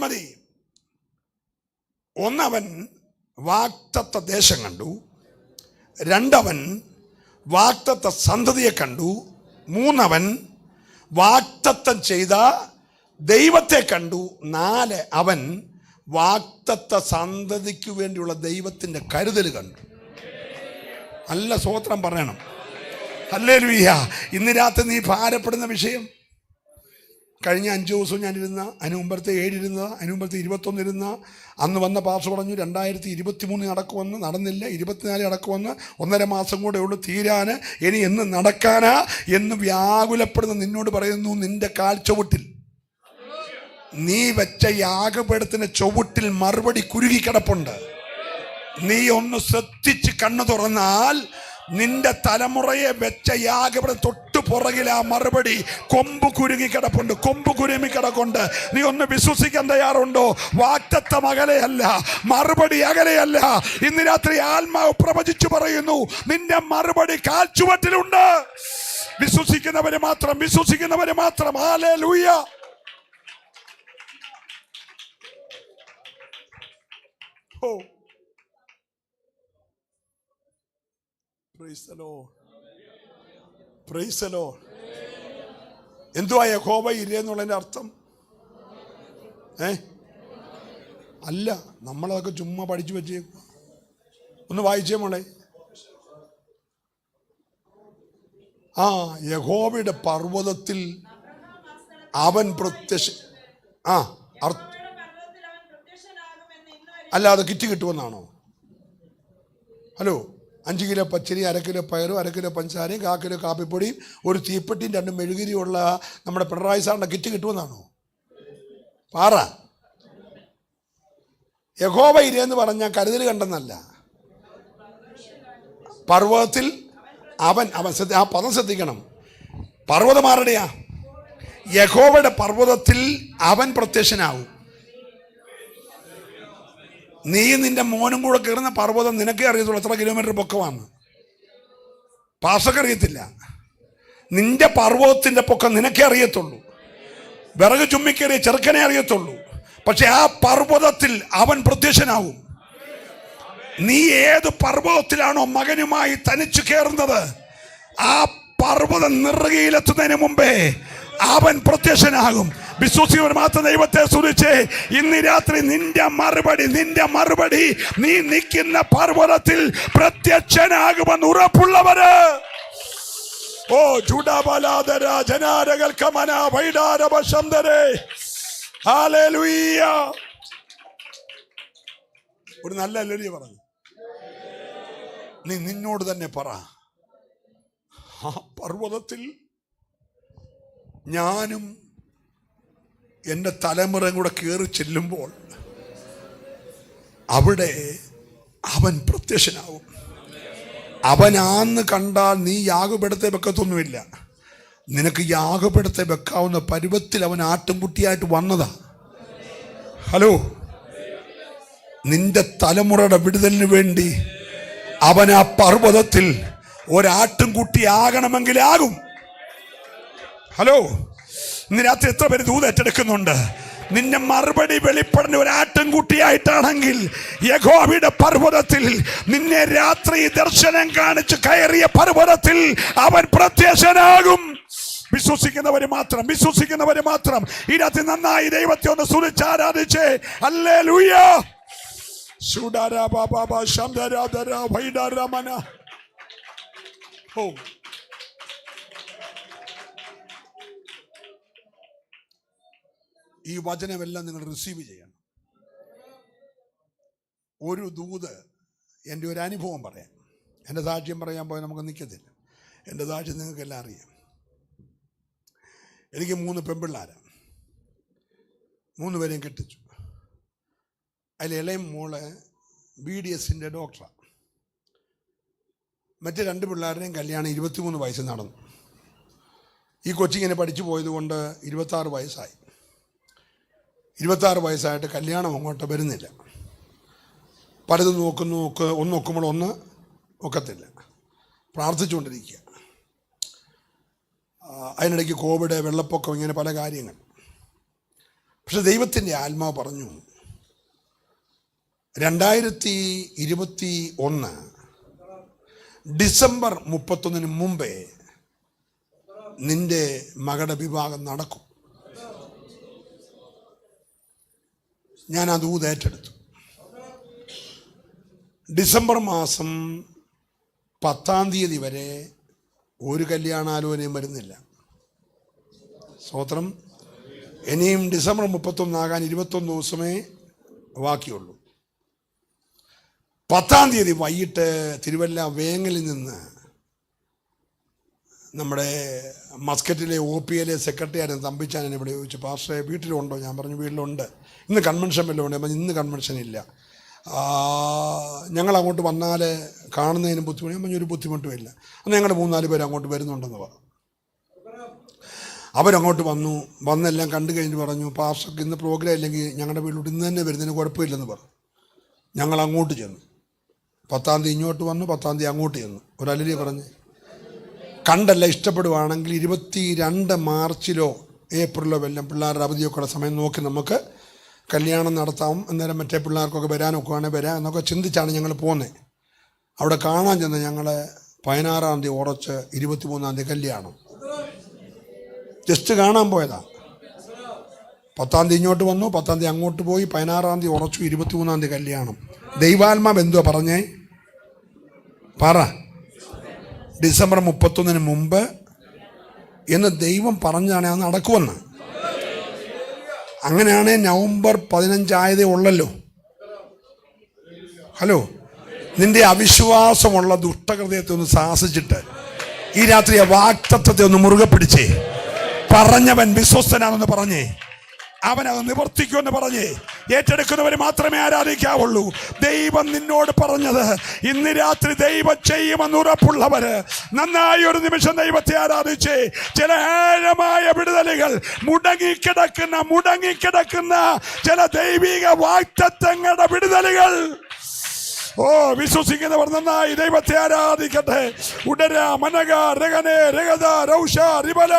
മതി. 1 അവൻ വാഗ്ദത്ത ദേശം കണ്ടു, 2 അവൻ വാഗ്ദത്ത സന്തതിയെ കണ്ടു, 3 അവൻ വാഗ്ദത്തം ചെയ്ത ദൈവത്തെ കണ്ടു, 4 അവൻ വാഗ്ദത്ത സന്തതിക്ക് വേണ്ടിയുള്ള ദൈവത്തിന്റെ കരുതൽ കണ്ടു. നല്ല സ്തോത്രം പറയണം. ഹല്ലേലൂയ. ഇന്ന് രാത്രി നീ ഭാരപ്പെടുന്ന വിഷയം, കഴിഞ്ഞ 5 ദിവസവും ഞാനിരുന്ന, അതിന് മുമ്പത്തെ 7 ഇരുന്ന, അതിന് മുമ്പത്തെ 21 ഇരുന്ന, അന്ന് വന്ന പാസ് പറഞ്ഞു 2023 നടക്കുമെന്ന്. നടന്നില്ല. 24 നടക്കുമെന്ന്. 1.5 മാസം കൂടെ ഉള്ളു തീരാന്. ഇനി എന്ന് നടക്കാനാ എന്ന് വ്യാകുലപ്പെടുന്ന നിന്നോട് പറയുന്നു, നിന്റെ കാൽ ചുവട്ടിൽ, നീ വെച്ച യാഗപീഠത്തിന്റെ ചുവട്ടിൽ മറുപടി കുരുങ്ങി കിടപ്പുണ്ട്. നീ ഒന്ന് ശ്രദ്ധിച്ച് കണ്ണു തുറന്നാൽ നിന്റെ തലമുറയെ വെച്ച യാഗപീഠം തൊട്ടു പുറകിൽ ആ മറുപടി കൊമ്പ് കുരുങ്ങി കിടപ്പുണ്ട്. കൊമ്പ് കുരുങ്ങി കിടക്കുന്നുണ്ട്. നീ ഒന്ന് വിശ്വസിക്കാൻ തയ്യാറുണ്ടോ? വാഗ്ദത്തം അകലെയല്ല, മറുപടി അകലെയല്ല. ഇന്ന് രാത്രി ആത്മാവ് പ്രവചിച്ചു പറയുന്നു, നിന്റെ മറുപടി കാൽ ചുവട്ടിലുണ്ട്. വിശ്വസിക്കുന്നവര് മാത്രം, വിശ്വസിക്കുന്നവര് മാത്രം. Hallelujah. Oh, praise the lord, praise the lord. എന്തുവാ യഹോവ ഇരയെന്നുള്ളതിന്റെ അർത്ഥം? അല്ല, നമ്മളതൊക്കെ ചുമ്മാ പഠിച്ചു വെച്ചേക്കുക. ഒന്ന് വായിച്ചേ മോളെ. യഹോവയുടെ പർവ്വതത്തിൽ അവൻ അല്ലാതെ കിറ്റ് കിട്ടുമെന്നാണോ? ഹലോ, 5 കിലോ പച്ചരി, 1/2 കിലോ പയറും, 1/2 കിലോ പഞ്ചസാരയും, 1/4 കിലോ കാപ്പിപ്പൊടിയും, ഒരു തീപ്പെട്ടിയും 2 മെഴുകുതിരിയുള്ള നമ്മുടെ പിണറായി സാറിൻ്റെ കിറ്റ് കിട്ടുമെന്നാണോ? പാറ. യഹോവ ഇരയെന്ന് പറഞ്ഞാൽ കരുതൽ കണ്ടെന്നല്ല. പർവ്വതത്തിൽ അവൻ ആ പദം ശ്രദ്ധിക്കണം. പർവ്വതം ആരുടെയാ? യഹോവയുടെ പർവ്വതത്തിൽ അവൻ പ്രത്യക്ഷനാവും. നീ നിന്റെ മോനും കൂടെ കയറുന്ന പർവ്വതം നിനക്കേ അറിയത്തുള്ളൂ എത്ര കിലോമീറ്റർ പൊക്കമാണ്. പാസക്കറിയത്തില്ല. നിന്റെ പർവ്വതത്തിന്റെ പൊക്കം നിനക്കേ അറിയത്തുള്ളൂ. വിറക് ചുമ്മിക്കേറിയ ചെറുക്കനെ അറിയത്തുള്ളൂ. പക്ഷെ ആ പർവ്വതത്തിൽ അവൻ പ്രത്യക്ഷനാവും. നീ ഏത് പർവ്വതത്തിലാണോ മകനുമായി തനിച്ചു കയറുന്നത്, ആ പർവ്വതം നെറുകയിലെത്തുന്നതിന് മുമ്പേ അവൻ പ്രത്യക്ഷനാകും. വിശ്വസിക്കുന്നവർ മാത്രം ദൈവത്തെ സ്തുതിച്ച് ഇന്ന് രാത്രി നിന്റെ മറുപടി നീ നിൽക്കുന്ന പർവ്വതത്തിൽ പ്രത്യക്ഷനാകുമെന്ന് ഉറപ്പുള്ളവര്. ഓ ചൂടാബലാദര ജനാരകൾ കമന വൈഡാരവശന്തരേ. ഹല്ലേലൂയ. ഒരു നല്ല ഹല്ലേലൂയ പറഞ്ഞു. നീ നിന്നോട് തന്നെ പറ, ആ പർവ്വതത്തിൽ ഞാനും എൻ്റെ തലമുറയും കൂടെ കയറി ചെല്ലുമ്പോൾ അവിടെ അവൻ പ്രത്യക്ഷനാവും. അവനാന്ന് കണ്ടാൽ നീ യാഗപീഠത്തെ വെക്കത്തൊന്നുമില്ല. നിനക്ക് യാഗപീഠത്തെ വെക്കാവുന്ന പരുവത്തിൽ അവൻ ആട്ടുംകുട്ടിയായിട്ട് വന്നതാ. ഹലോ, നിന്റെ തലമുറയുടെ വിടുതലിന് വേണ്ടി അവൻ ആ പർവ്വതത്തിൽ ഒരാട്ടുംകുട്ടി ആകണമെങ്കിൽ ആകും. ഹലോ, ഇന്ന് രാത്രി എത്ര പേര് ദൂത് ഏറ്റെടുക്കുന്നുണ്ട്? നിന്റെ മറുപടി വെളിപ്പെടുന്ന ഒരാട്ടുംകുട്ടിയായിട്ടാണെങ്കിൽ യഹോവയുടെ പർവ്വതത്തിൽ, നിന്നെ രാത്രി ദർശനം കാണിച്ച് കയറിയ പർവ്വതത്തിൽ അവൻ പ്രത്യക്ഷനാകും. വിശ്വസിക്കുന്നവര് മാത്രം ഈ രാത്രി നന്നായി ദൈവത്തെ ഒന്ന് സ്തുതിച്ച് ആരാധിച്ച് ഹല്ലേലൂയ. ശുഡാരാ ബാബാ ശംദരാദരാ വൈഡാരമന. ഓ, ഈ വചനമെല്ലാം നിങ്ങൾ റിസീവ് ചെയ്യണം. ഒരു ദൂത്, എൻ്റെ ഒരു അനുഭവം പറയാം. എൻ്റെ സാക്ഷ്യം പറയാൻ പോയാൽ നമുക്ക് നിൽക്കത്തില്ല. എൻ്റെ സാക്ഷ്യം നിങ്ങൾക്കെല്ലാം അറിയാം. എനിക്ക് 3 പെൺപിള്ളാരാണ്. 3 പേരെയും കെട്ടിച്ചു. അതിൽ ഇളയം മോള് BDSൻ്റെ ഡോക്ടറാണ്. മറ്റ് 2 പിള്ളേരുടെയും കല്യാണം 23 വയസ്സ് നടന്നു. ഈ കൊച്ചിങ്ങനെ പഠിച്ചു പോയത് കൊണ്ട് 26 വയസ്സായി. 26 വയസ്സായിട്ട് കല്യാണം അങ്ങോട്ട് വരുന്നില്ല. പലതും ഒന്ന് നോക്കുമ്പോൾ ഒന്ന് ഒക്കത്തില്ല. പ്രാർത്ഥിച്ചുകൊണ്ടിരിക്കുക. അതിനിടയ്ക്ക് കോവിഡ്, വെള്ളപ്പൊക്കം, ഇങ്ങനെ പല കാര്യങ്ങൾ. പക്ഷെ ദൈവത്തിൻ്റെ ആത്മാവ് പറഞ്ഞു, 2021 ഡിസംബർ 31 മുമ്പേ നിന്റെ മകളുടെ വിവാഹം നടക്കും. ഞാൻ അത് ഏറ്റെടുത്തു. ഡിസംബർ മാസം 10-ാം തീയതി വരെ ഒരു കല്യാണാലോചനയും വരുന്നില്ല. സ്തോത്രം. ഇനിയും ഡിസംബർ 31 ആകാൻ 21 ദിവസമേ ബാക്കിയുള്ളൂ. 10-ാം തീയതി വൈകിട്ട് തിരുവല്ല വേങ്ങലിൽ നിന്ന് നമ്മുടെ മസ്കറ്റിലെ OPLA സെക്രട്ടറിയായിരുന്നു തമ്പിച്ചാൻ എന്നെ ഇവിടെ ചോദിച്ചു, പാസ്റ്ററെ വീട്ടിലുണ്ടോ? ഞാൻ പറഞ്ഞു വീട്ടിലുണ്ട്. ഇന്ന് കൺവെൻഷൻ വല്ലതും ഉണ്ട്? അപ്പം ഇന്ന് കൺവെൻഷൻ ഇല്ല. ഞങ്ങൾ അങ്ങോട്ട് വന്നാൽ കാണുന്നതിന് ബുദ്ധിമുട്ട്. ഞാൻ പറഞ്ഞു ഒരു ബുദ്ധിമുട്ടും ഇല്ല. അന്ന് ഞങ്ങൾ 3-4 പേര് അങ്ങോട്ട് വരുന്നുണ്ടെന്ന് പറഞ്ഞു. അവരങ്ങോട്ട് വന്നെല്ലാം കണ്ടു കഴിഞ്ഞ് പറഞ്ഞു, പാസ്റ്റർക്ക് ഇന്ന് പ്രോഗ്രാം ഇല്ലെങ്കിൽ ഞങ്ങളുടെ വീട്ടിലോട്ട് ഇന്ന് തന്നെ വരുന്നതിന് കുഴപ്പമില്ലെന്ന് പറഞ്ഞു. ഞങ്ങൾ അങ്ങോട്ട് ചെന്നു. 10-ാം തീയതി ഇങ്ങോട്ട് വന്നു, 10-ാം തീയതി അങ്ങോട്ട് ചെന്നു. ഒരു അലരിയെ പറഞ്ഞ് കണ്ടല്ല ഇഷ്ടപ്പെടുവാണെങ്കിൽ 22 മാർച്ചിലോ ഏപ്രിലോ വല്ലതും പിള്ളേരുടെ അവധിയൊക്കെ ഉള്ള സമയം നോക്കി നമുക്ക് കല്യാണം നടത്താം. അന്നേരം മറ്റേ പിള്ളേർക്കൊക്കെ വരാനൊക്കെ വേണേൽ വരാം എന്നൊക്കെ ചിന്തിച്ചാണ് ഞങ്ങൾ പോകുന്നത്. അവിടെ കാണാൻ ചെന്ന് ഞങ്ങൾ 16-ാം തീയതി ഉറച്ച് 23-ാം തീയതി കല്യാണം. ജസ്റ്റ് കാണാൻ പോയതാ. 10-ാം തീയതി ഇങ്ങോട്ട് വന്നു, 10-ാം തീയതി അങ്ങോട്ട് പോയി, 16-ാം തീയതി ഉറച്ചു, 23-ാം തീയതി കല്യാണം. ദൈവാത്മാവ് എന്തുവാ പറഞ്ഞേ? പറ. ഡിസംബർ 31 മുമ്പ് എന്ന് ദൈവം പറഞ്ഞാണ് അത് നടക്കുമെന്ന്. അങ്ങനെയാണെ നവംബർ 15 ആയതേ ഉള്ളല്ലോ. ഹലോ, നിന്റെ അവിശ്വാസമുള്ള ദുഷ്ടഹൃദയത്തെ ഒന്ന് സാഹസിച്ചിട്ട് ഈ രാത്രി ആ വാക്തത്വത്തെ ഒന്ന് മുറുകെ പിടിച്ചേ. പറഞ്ഞവൻ വിശ്വസ്തനാണെന്ന് പറഞ്ഞേ, അവനത് നിവർത്തിക്കുമെന്ന് പറഞ്ഞേ. ഏറ്റെടുക്കുന്നവർ മാത്രമേ ആരാധിക്കാവുള്ളൂ. ദൈവം നിന്നോട് പറഞ്ഞത് ഇന്ന് രാത്രി ദൈവം ചെയ്യുമെന്ന് ഉറപ്പുള്ളവര് നന്നായി ഒരു നിമിഷം ദൈവത്തെ ആരാധിച്ചേ. ചില ആഴമായ വിടുതലുകൾ, മുടങ്ങിക്കിടക്കുന്ന ചില ദൈവിക വാഗ്ദത്തങ്ങളുടെ വിടുതലുകൾ. ഓ, വിശ്വസിക്കുന്നവർ നന്നായി ദൈവത്തെ ആരാധിക്കട്ടെ. ഉടര മനക രഗനെ രഗത രൗഷ റിബല.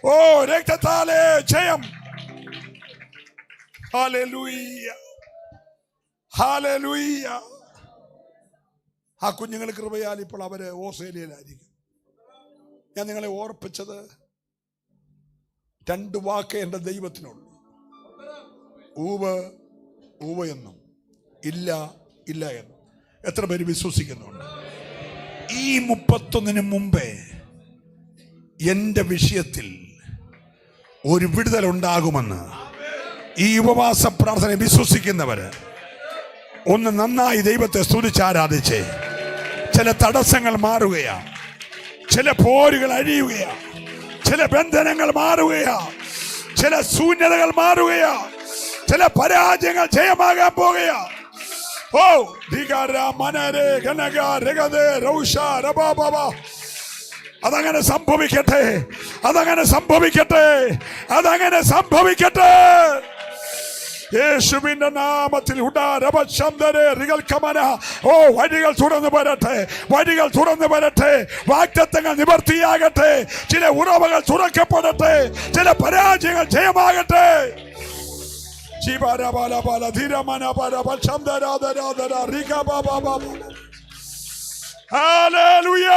ഓ, രക്തത്താലേ ജയം. Hallelujah, hallelujah. ആ കുഞ്ഞുങ്ങൾ കൃപയാൽ ഇപ്പോൾ അവര് ഓസ്ട്രേലിയയിലായിരിക്കും. ഞാൻ നിങ്ങളെ ഓർപ്പിച്ചത് 2 വാക്ക് എൻ്റെ ദൈവത്തിനുള്ളൂ. ഊവ് ഊവ് എന്നും ഇല്ല ഇല്ല എന്നും. എത്ര പേര് വിശ്വസിക്കുന്നുണ്ട്? ഈ 31 മുമ്പേ എൻ്റെ വിഷയത്തിൽ ഒരു വിടുതലുണ്ടാകുമെന്ന് ഈ ഉപവാസ പ്രാർത്ഥന വിശ്വസിക്കുന്നവര് ഒന്ന് നന്നായി ദൈവത്തെ സ്തുതിച്ചാരാധിച്ചേ. ചില തടസ്സങ്ങൾ മാറുകയാ, ചില പോരുകൾ അഴിയുകയാ, ചില ബന്ധനങ്ങൾ മാറുകയാ, ചില ശൂന്യതകൾ മാറുകയാ, ചില പരാജയങ്ങൾ ജയമാകാൻ പോകുകയാ. ഓ അതങ്ങനെ സംഭവിക്കട്ടെ, അതങ്ങനെ സംഭവിക്കട്ടെ, അതങ്ങനെ സംഭവിക്കട്ടെ. യേശുവിന്റെ നാമത്തിൽ ഓ വഴികൾ തുറന്നു വരട്ടെ, വഴികൾ തുറന്നു വരട്ടെ, വാഗ്ദത്തങ്ങൾ നിവർത്തിയാകട്ടെ, ചില ഉറവകൾ തുറക്കപ്പെടട്ടെ, ചില പരാജയങ്ങൾ ജയമാകട്ടെ. ഹല്ലേലൂയ.